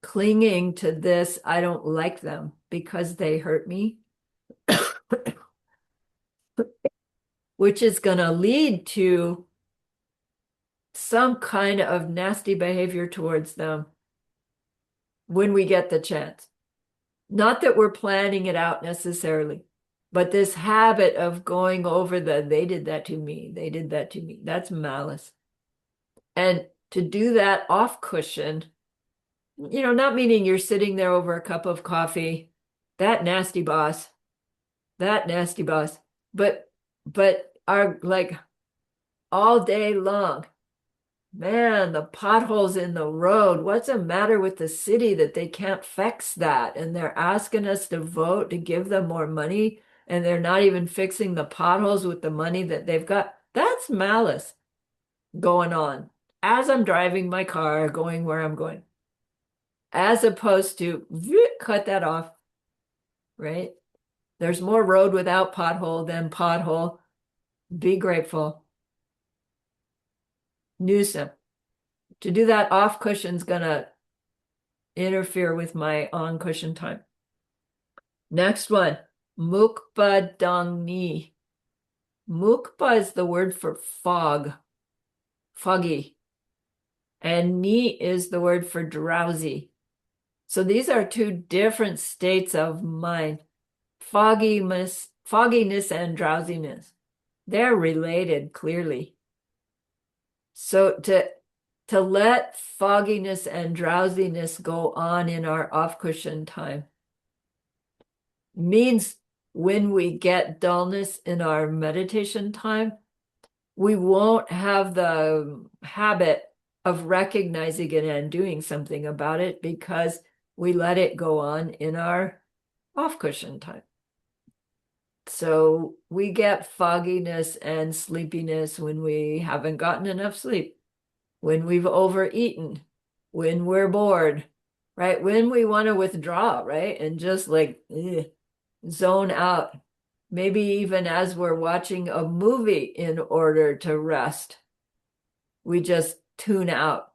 clinging to this, I don't like them because they hurt me, which is going to lead to some kind of nasty behavior towards them when we get the chance. Not that we're planning it out necessarily, but this habit of going over they did that to me, they did that to me, that's malice. And to do that off cushion, not meaning you're sitting there over a cup of coffee, that nasty boss, that nasty boss. But are like all day long. Man, the potholes in the road. What's the matter with the city that they can't fix that? And they're asking us to vote to give them more money, and they're not even fixing the potholes with the money that they've got. That's malice going on as I'm driving my car, going where I'm going, as opposed to cut that off, right? There's more road without pothole than pothole. Be grateful. Newsom. To do that off cushion's gonna interfere with my on cushion time. Next one, mukpa dang ni. Mukpa is the word for fog, foggy, and ni is the word for drowsy. So these are two different states of mind. Fogginess and drowsiness. They're related clearly. So to let fogginess and drowsiness go on in our off cushion time means when we get dullness in our meditation time, we won't have the habit of recognizing it and doing something about it because we let it go on in our off cushion time. So we get fogginess and sleepiness when we haven't gotten enough sleep, when we've overeaten, when we're bored, right? When we want to withdraw, right? And just like zone out. Maybe even as we're watching a movie in order to rest, we just tune out.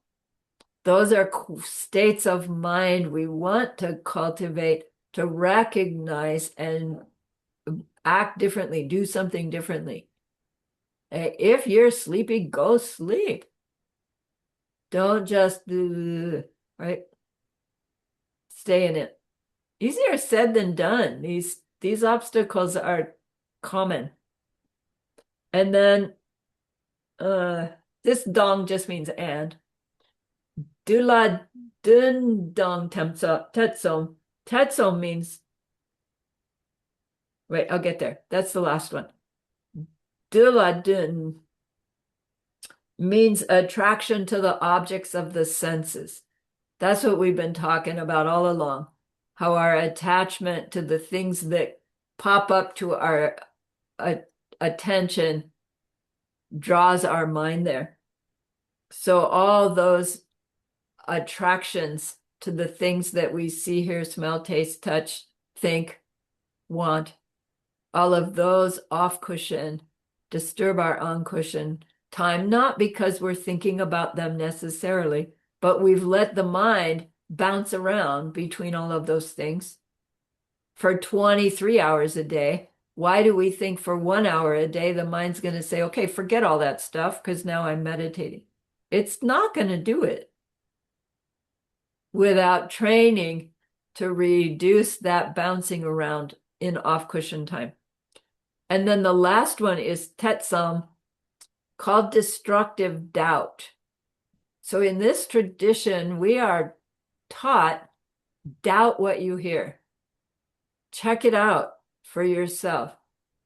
Those are states of mind we want to cultivate to recognize and act differently, do something differently. If you're sleepy, go sleep. Don't just right? Stay in it. Easier said than done. These obstacles are common. And then this dong just means and. Dula dun dong tetsom. Tetsom means, wait, I'll get there. That's the last one. Dula dun means attraction to the objects of the senses. That's what we've been talking about all along. How our attachment to the things that pop up to our attention draws our mind there. So all those attractions to the things that we see, hear, smell, taste, touch, think, want, all of those off cushion disturb our on cushion time, not because we're thinking about them necessarily, but we've let the mind bounce around between all of those things for 23 hours a day. Why do we think for 1 hour a day the mind's going to say, okay, forget all that stuff because now I'm meditating? It's not going to do it without training to reduce that bouncing around in off cushion time. And then the last one is tetsam, called destructive doubt. So in this tradition, we are taught doubt what you hear. Check it out for yourself.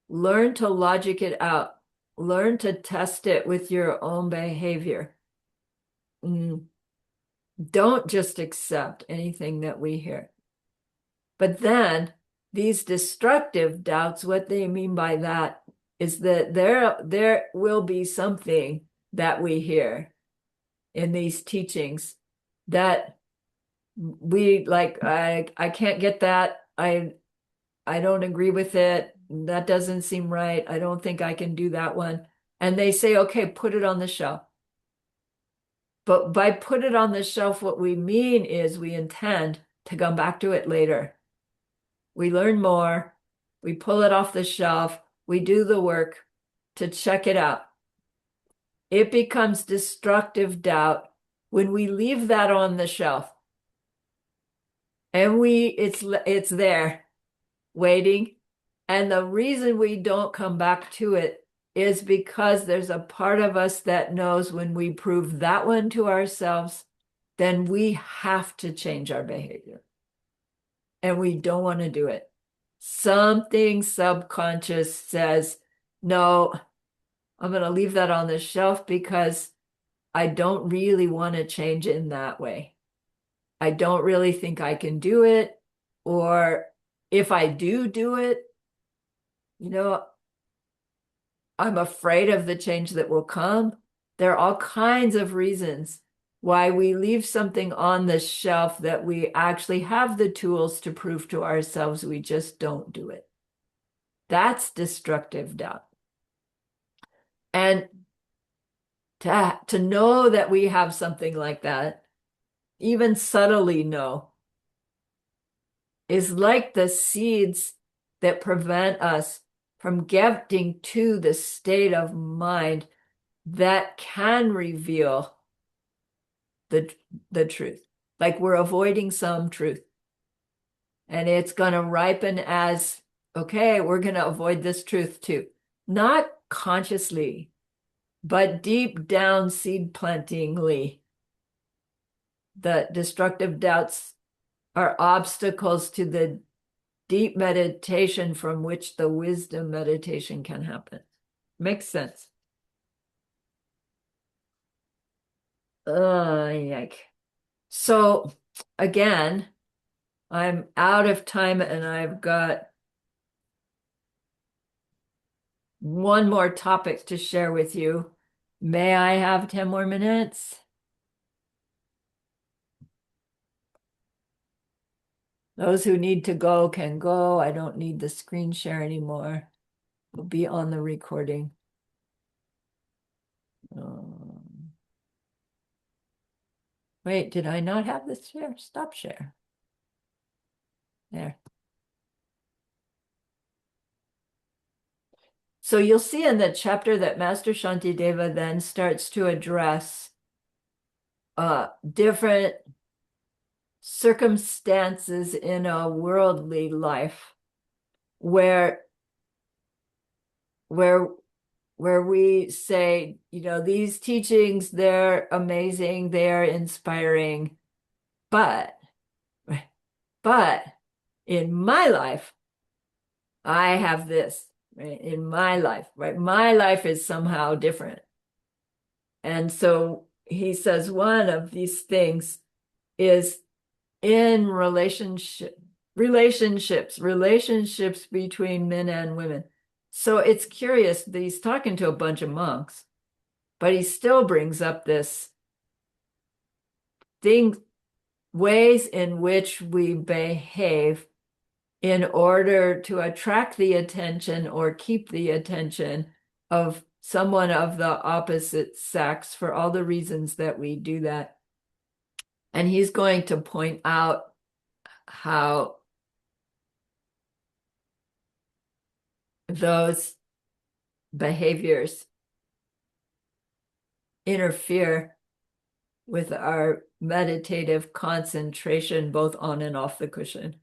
Learn to logic it out. Learn to test it with your own behavior. Don't just accept anything that we hear. But then these destructive doubts, what they mean by that is that there will be something that we hear in these teachings that we like, I can't get that. I don't agree with it. That doesn't seem right. I don't think I can do that one. And they say, okay, put it on the shelf. But by put it on the shelf, what we mean is we intend to come back to it later. We learn more, we pull it off the shelf, we do the work to check it out. It becomes destructive doubt when we leave that on the shelf. And it's there waiting. And the reason we don't come back to it is because there's a part of us that knows when we prove that one to ourselves, then we have to change our behavior. And we don't want to do it. something subconscious says, no, I'm going to leave that on the shelf because I don't really want to change in that way. I don't really think I can do it. Or if I do it, you know, I'm afraid of the change that will come. There are all kinds of reasons why we leave something on the shelf that we actually have the tools to prove to ourselves we just don't do it. That's destructive doubt. And to know that we have something like that, even subtly know, is like the seeds that prevent us from getting to the state of mind that can reveal the the truth. Like we're avoiding some truth. And it's going to ripen as, okay, we're going to avoid this truth too. Not consciously, but deep down seed plantingly. The destructive doubts are obstacles to the deep meditation from which the wisdom meditation can happen. Makes sense. Yike. So again, I'm out of time and I've got one more topic to share with you. May I have 10 more minutes? Those who need to go can go. I don't need the screen share anymore. It'll be on the recording. Wait, did I not have this share? Stop share. There. So you'll see in the chapter that Master Shantideva then starts to address different circumstances in a worldly life where where where we say, these teachings, they're amazing, they're inspiring, but but in my life, I have this, right? In my life, right? My life is somehow different. And so he says one of these things is in relationships between men and women. So it's curious that he's talking to a bunch of monks, but he still brings up this thing, ways in which we behave in order to attract the attention or keep the attention of someone of the opposite sex for all the reasons that we do that. And he's going to point out how those behaviors interfere with our meditative concentration, both on and off the cushion,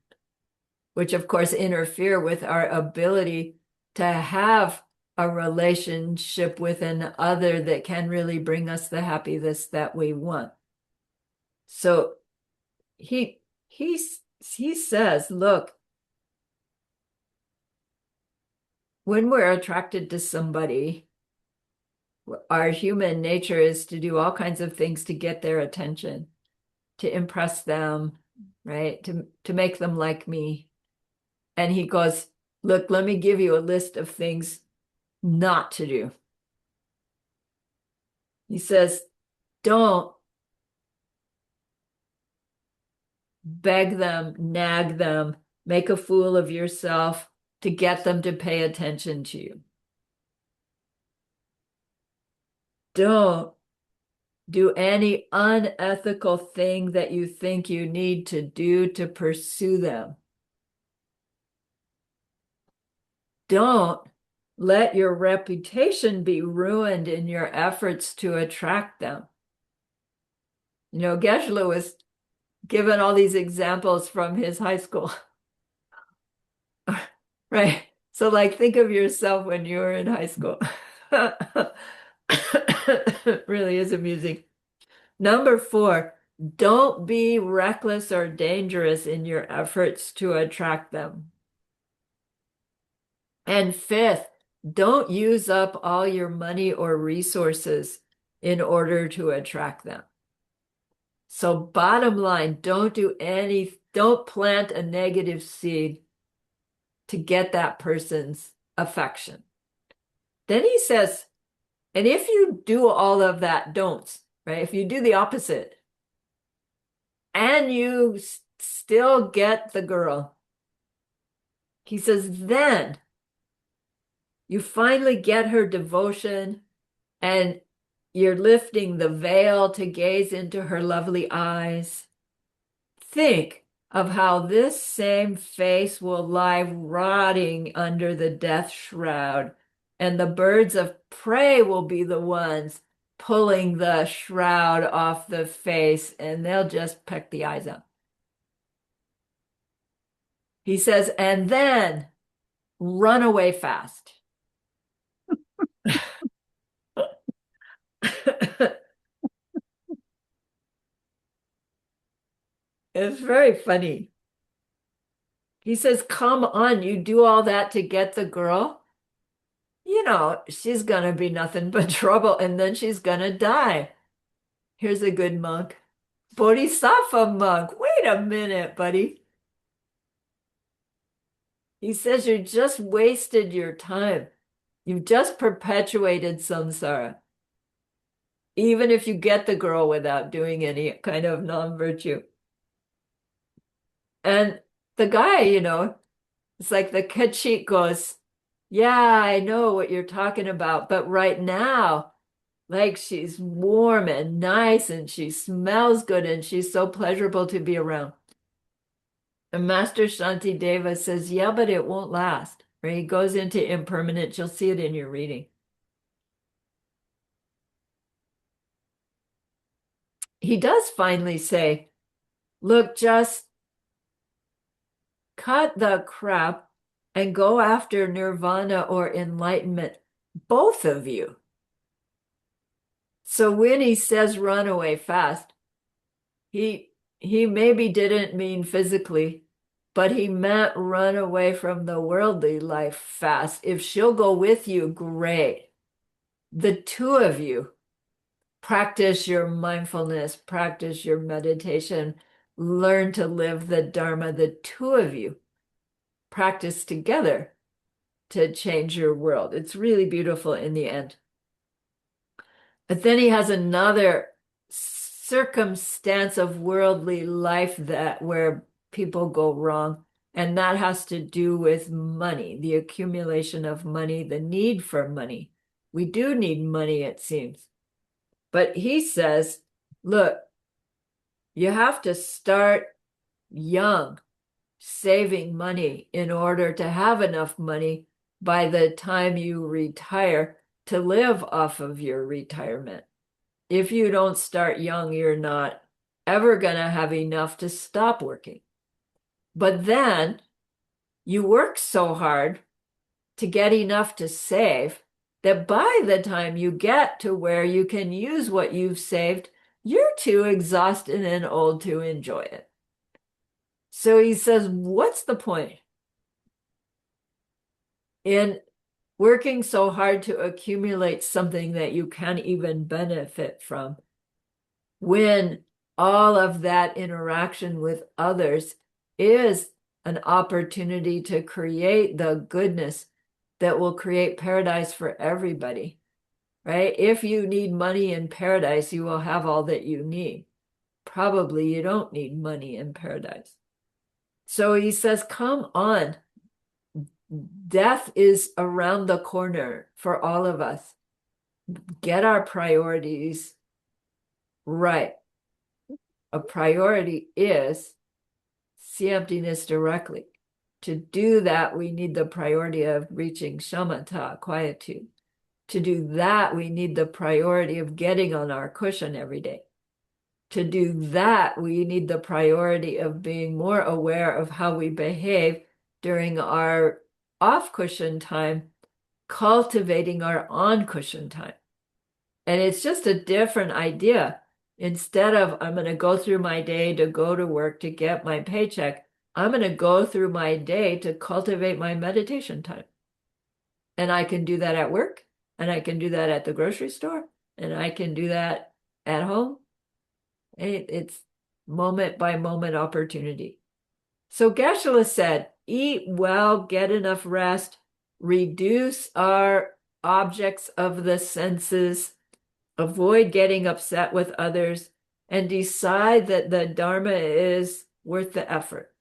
which of course interfere with our ability to have a relationship with an other that can really bring us the happiness that we want. So he says, look, when we're attracted to somebody, our human nature is to do all kinds of things to get their attention, to impress them, right? To make them like me. And he goes, look, let me give you a list of things not to do. He says, don't beg them, nag them, make a fool of yourself to get them to pay attention to you. Don't do any unethical thing that you think you need to do to pursue them. Don't let your reputation be ruined in your efforts to attract them. Geshe-la was given all these examples from his high school. Right? So think of yourself when you were in high school. It really is amusing. Number 4, don't be reckless or dangerous in your efforts to attract them. And fifth, don't use up all your money or resources in order to attract them. So bottom line, don't plant a negative seed to get that person's affection. Then he says, and if you do all of that don'ts, right? If you do the opposite and you still get the girl, he says, then you finally get her devotion and you're lifting the veil to gaze into her lovely eyes. Think of how this same face will lie rotting under the death shroud, and the birds of prey will be the ones pulling the shroud off the face, and they'll just peck the eyes out. He says, and then run away fast. It's very funny. He says, come on, you do all that to get the girl. She's gonna be nothing but trouble, and then she's gonna die. Here's a good monk. Bodhisattva monk. Wait a minute, buddy. He says you just wasted your time. You've just perpetuated samsara, even if you get the girl without doing any kind of non-virtue. And the guy, it's like the kachik goes, yeah, I know what you're talking about, but right now, like she's warm and nice and she smells good and she's so pleasurable to be around. And Master Shantideva says, yeah, but it won't last. Right? He goes into impermanence. You'll see it in your reading. He does finally say, look, just cut the crap and go after nirvana or enlightenment, both of you. So when he says run away fast, he maybe didn't mean physically, but he meant run away from the worldly life fast. If she'll go with you, great. The two of you practice your mindfulness, practice your meditation, learn to live the Dharma. The two of you practice together to change your world. It's really beautiful in the end. But then he has another circumstance of worldly life where people go wrong, and that has to do with money, the accumulation of money, the need for money. We do need money, it seems. But he says, look, you have to start young, saving money in order to have enough money by the time you retire to live off of your retirement. If you don't start young, you're not ever going to have enough to stop working. But then you work so hard to get enough to save that by the time you get to where you can use what you've saved, you're too exhausted and old to enjoy it. So he says, what's the point in working so hard to accumulate something that you can't even benefit from when all of that interaction with others is an opportunity to create the goodness that will create paradise for everybody, right? If you need money in paradise, you will have all that you need. Probably you don't need money in paradise. So he says, come on. Death is around the corner for all of us. Get our priorities right. A priority is see emptiness directly. To do that, we need the priority of reaching shamatha, quietude. To do that, we need the priority of getting on our cushion every day. To do that, we need the priority of being more aware of how we behave during our off-cushion time, cultivating our on-cushion time. And it's just a different idea. Instead of, I'm going to go through my day to go to work to get my paycheck, I'm going to go through my day to cultivate my meditation time. And I can do that at work, and I can do that at the grocery store, and I can do that at home. It's moment by moment opportunity. So Geshe-la said, eat well, get enough rest, reduce our objects of the senses, avoid getting upset with others, and decide that the Dharma is worth the effort,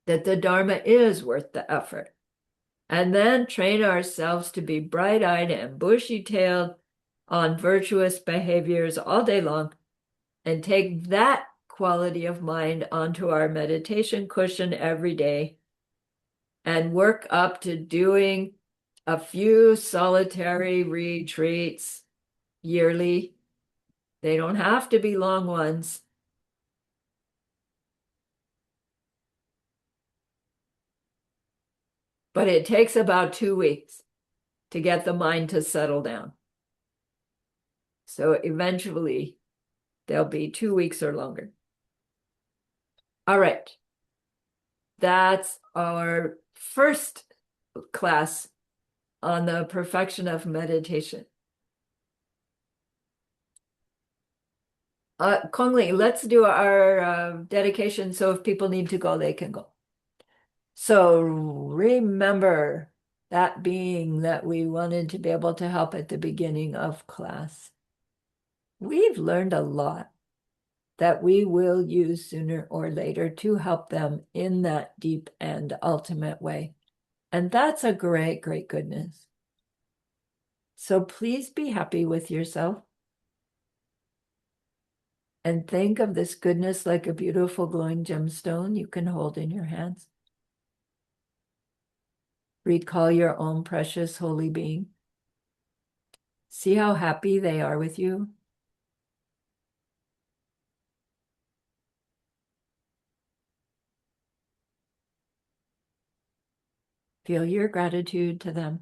that the Dharma is worth the effort. And then train ourselves to be bright-eyed and bushy-tailed on virtuous behaviors all day long, and take that quality of mind onto our meditation cushion every day and work up to doing a few solitary retreats yearly. They don't have to be long ones. But it takes about 2 weeks to get the mind to settle down. So eventually, there'll be 2 weeks or longer. All right. That's our first class on the perfection of meditation. Kongli, let's do our dedication. So if people need to go, they can go. So remember that being that we wanted to be able to help at the beginning of class. We've learned a lot that we will use sooner or later to help them in that deep and ultimate way. And that's a great, great goodness. So please be happy with yourself and think of this goodness like a beautiful glowing gemstone you can hold in your hands. Recall your own precious holy being. See how happy they are with you. Feel your gratitude to them,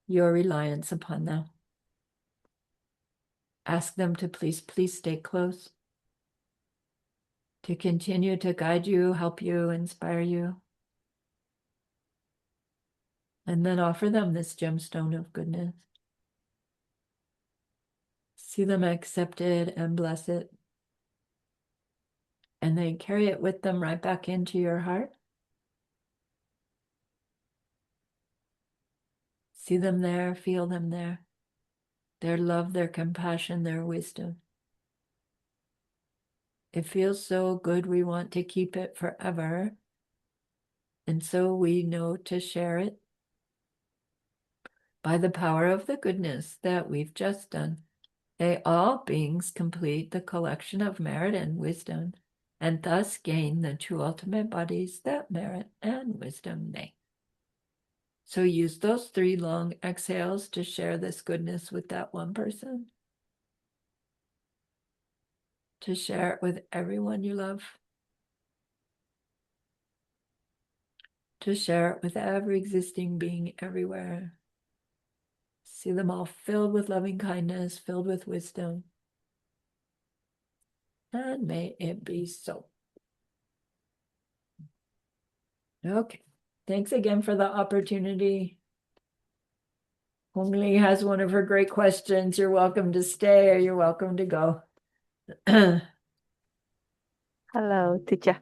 your reliance upon them. Ask them to please stay close, to continue to guide you, help you, inspire you. And then offer them this gemstone of goodness. See them accept it and bless it. And then carry it with them right back into your heart. See them there, feel them there. Their love, their compassion, their wisdom. It feels so good, we want to keep it forever. And so we know to share it by the power of the goodness that we've just done. May all beings complete the collection of merit and wisdom, and thus gain the true ultimate bodies that merit and wisdom make. So use those 3 long exhales to share this goodness with that one person, to share it with everyone you love, to share it with every existing being everywhere. See them all filled with loving kindness, filled with wisdom. And may it be so. Okay. Thanks again for the opportunity. Hong Lee has one of her great questions. You're welcome to stay or you're welcome to go. Hello, teacher.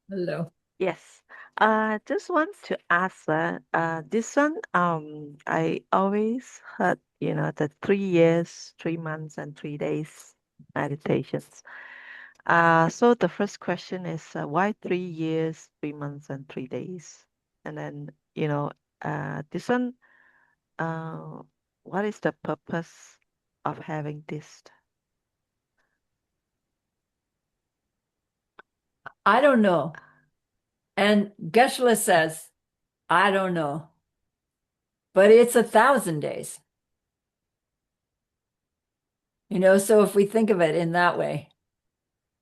Hello. Yes. Just want to ask, this one, I always heard, the 3 years, 3 months, and 3 days meditations. So the first question is, why 3 years, 3 months, and 3 days? And then, this one, uh, what is the purpose of having this? I don't know. And Geshe-la says, I don't know. But it's 1,000 days. So if we think of it in that way,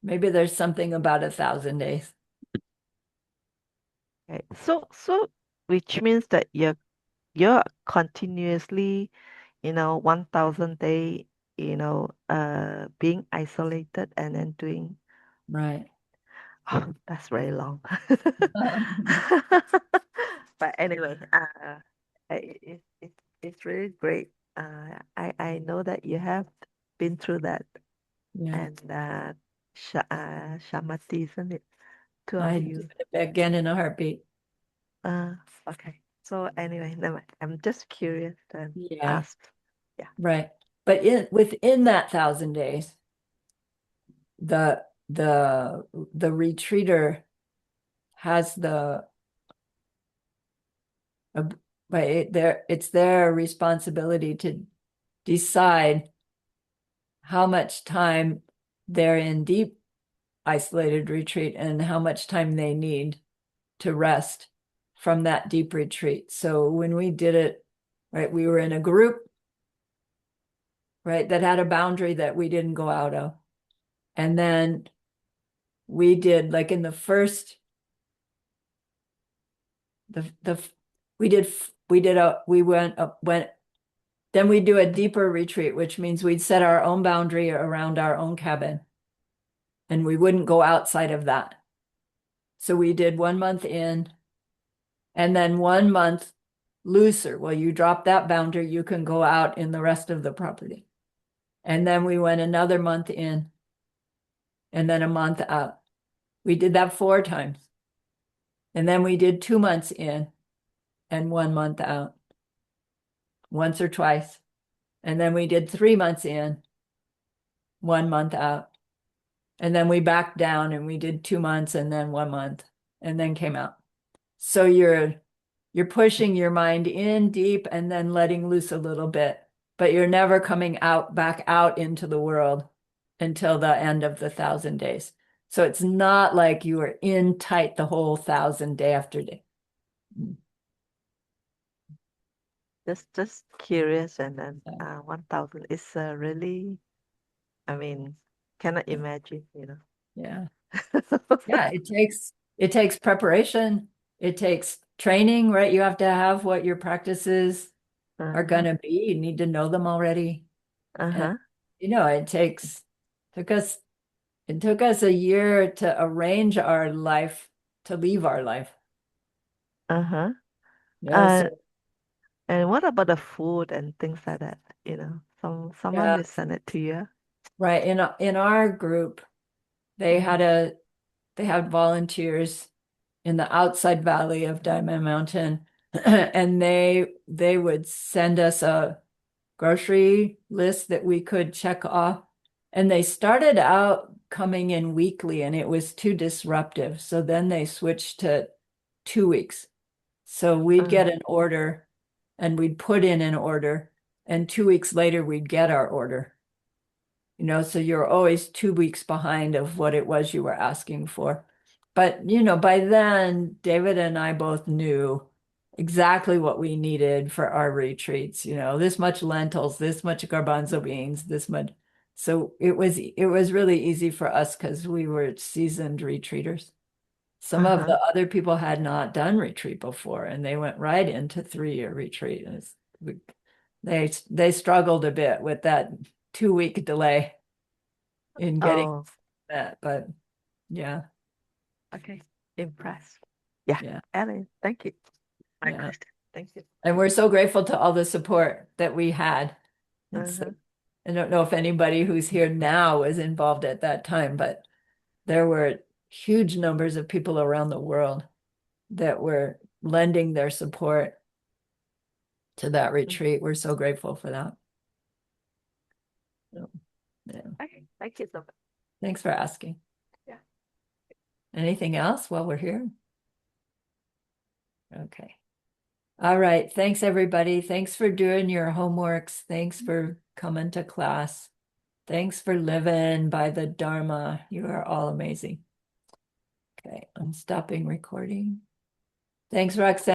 maybe there's something about 1,000 days. Okay. So which means that you're continuously 1,000 day, being isolated and then doing, Right. oh, that's very long. But anyway, It's really great. I know that you have been through that, Yeah, and Shamati, isn't it? Two of I'd do you. it again in a heartbeat. Uh, okay. So anyway, never mind. I'm just curious to Yeah, ask. Yeah. right. But within that 1,000 days, the the retreater has the uh, it's their responsibility to decide how much time they're in deep isolated retreat and how much time they need to rest from that deep retreat. So when we did it, right, we were in a group, right, that had a boundary that we didn't go out of. And then we did like in the first the we went then we do a deeper retreat, which means we'd set our own boundary around our own cabin and we wouldn't go outside of that. So we did 1 month in and then 1 month looser. Well, you drop that boundary, you can go out in the rest of the property. And then we went another month in and then a month out. We did that 4 times. And then we did 2 months in and 1 month out, once or twice. And then we did 3 months in, 1 month out. And then we backed down and we did 2 months and then 1 month and then came out. So you're pushing your mind in deep and then letting loose a little bit, but you're never coming out back out into the world until the end of the 1,000 days. So it's not like you were in tight the whole 1,000 day after day. Just curious, and then 1,000 is really, I mean, cannot imagine, you know. Yeah. Yeah, it takes preparation. It takes training, right? You have to have what your practices are Uh-huh. gonna be. You need to know them already. And Uh-huh. took us it took us a year to arrange our life to leave our life. Uh-huh. So Uh, and what about the food and things like that? You know, someone yeah, will send it to you. right. In our group, they Mm-hmm. had they had volunteers in the outside valley of Diamond Mountain, and they would send us a grocery list that we could check off. And they started out coming in weekly, and it was too disruptive. So then they switched to 2 weeks. So we'd Uh, get an order and we'd put in an order, and 2 weeks later we'd get our order. So you're always 2 weeks behind of what it was you were asking for. But, by then, David and I both knew exactly what we needed for our retreats, this much lentils, this much garbanzo beans, this much. So it was really easy for us because we were seasoned retreaters. Some of uh-huh. the other people had not done retreat before, and they went right into 3-year retreat. And they struggled a bit with that 2 week delay in getting Oh, that, but yeah, okay. Impressed. Yeah. yeah, Ellen, thank you. My yeah. question. Thank you. And we're so grateful to all the support that we had. It's Uh-huh. I don't know if anybody who's here now was involved at that time, but there were huge numbers of people around the world that were lending their support to that retreat. We're so grateful for that. So, yeah. Okay. Thank you so much. Thanks for asking. Yeah. Anything else while we're here? Okay. All right. Thanks, everybody. Thanks for doing your homeworks. Thanks for coming to class. Thanks for living by the Dharma. You are all amazing. Okay, I'm stopping recording. Thanks, Roxanne.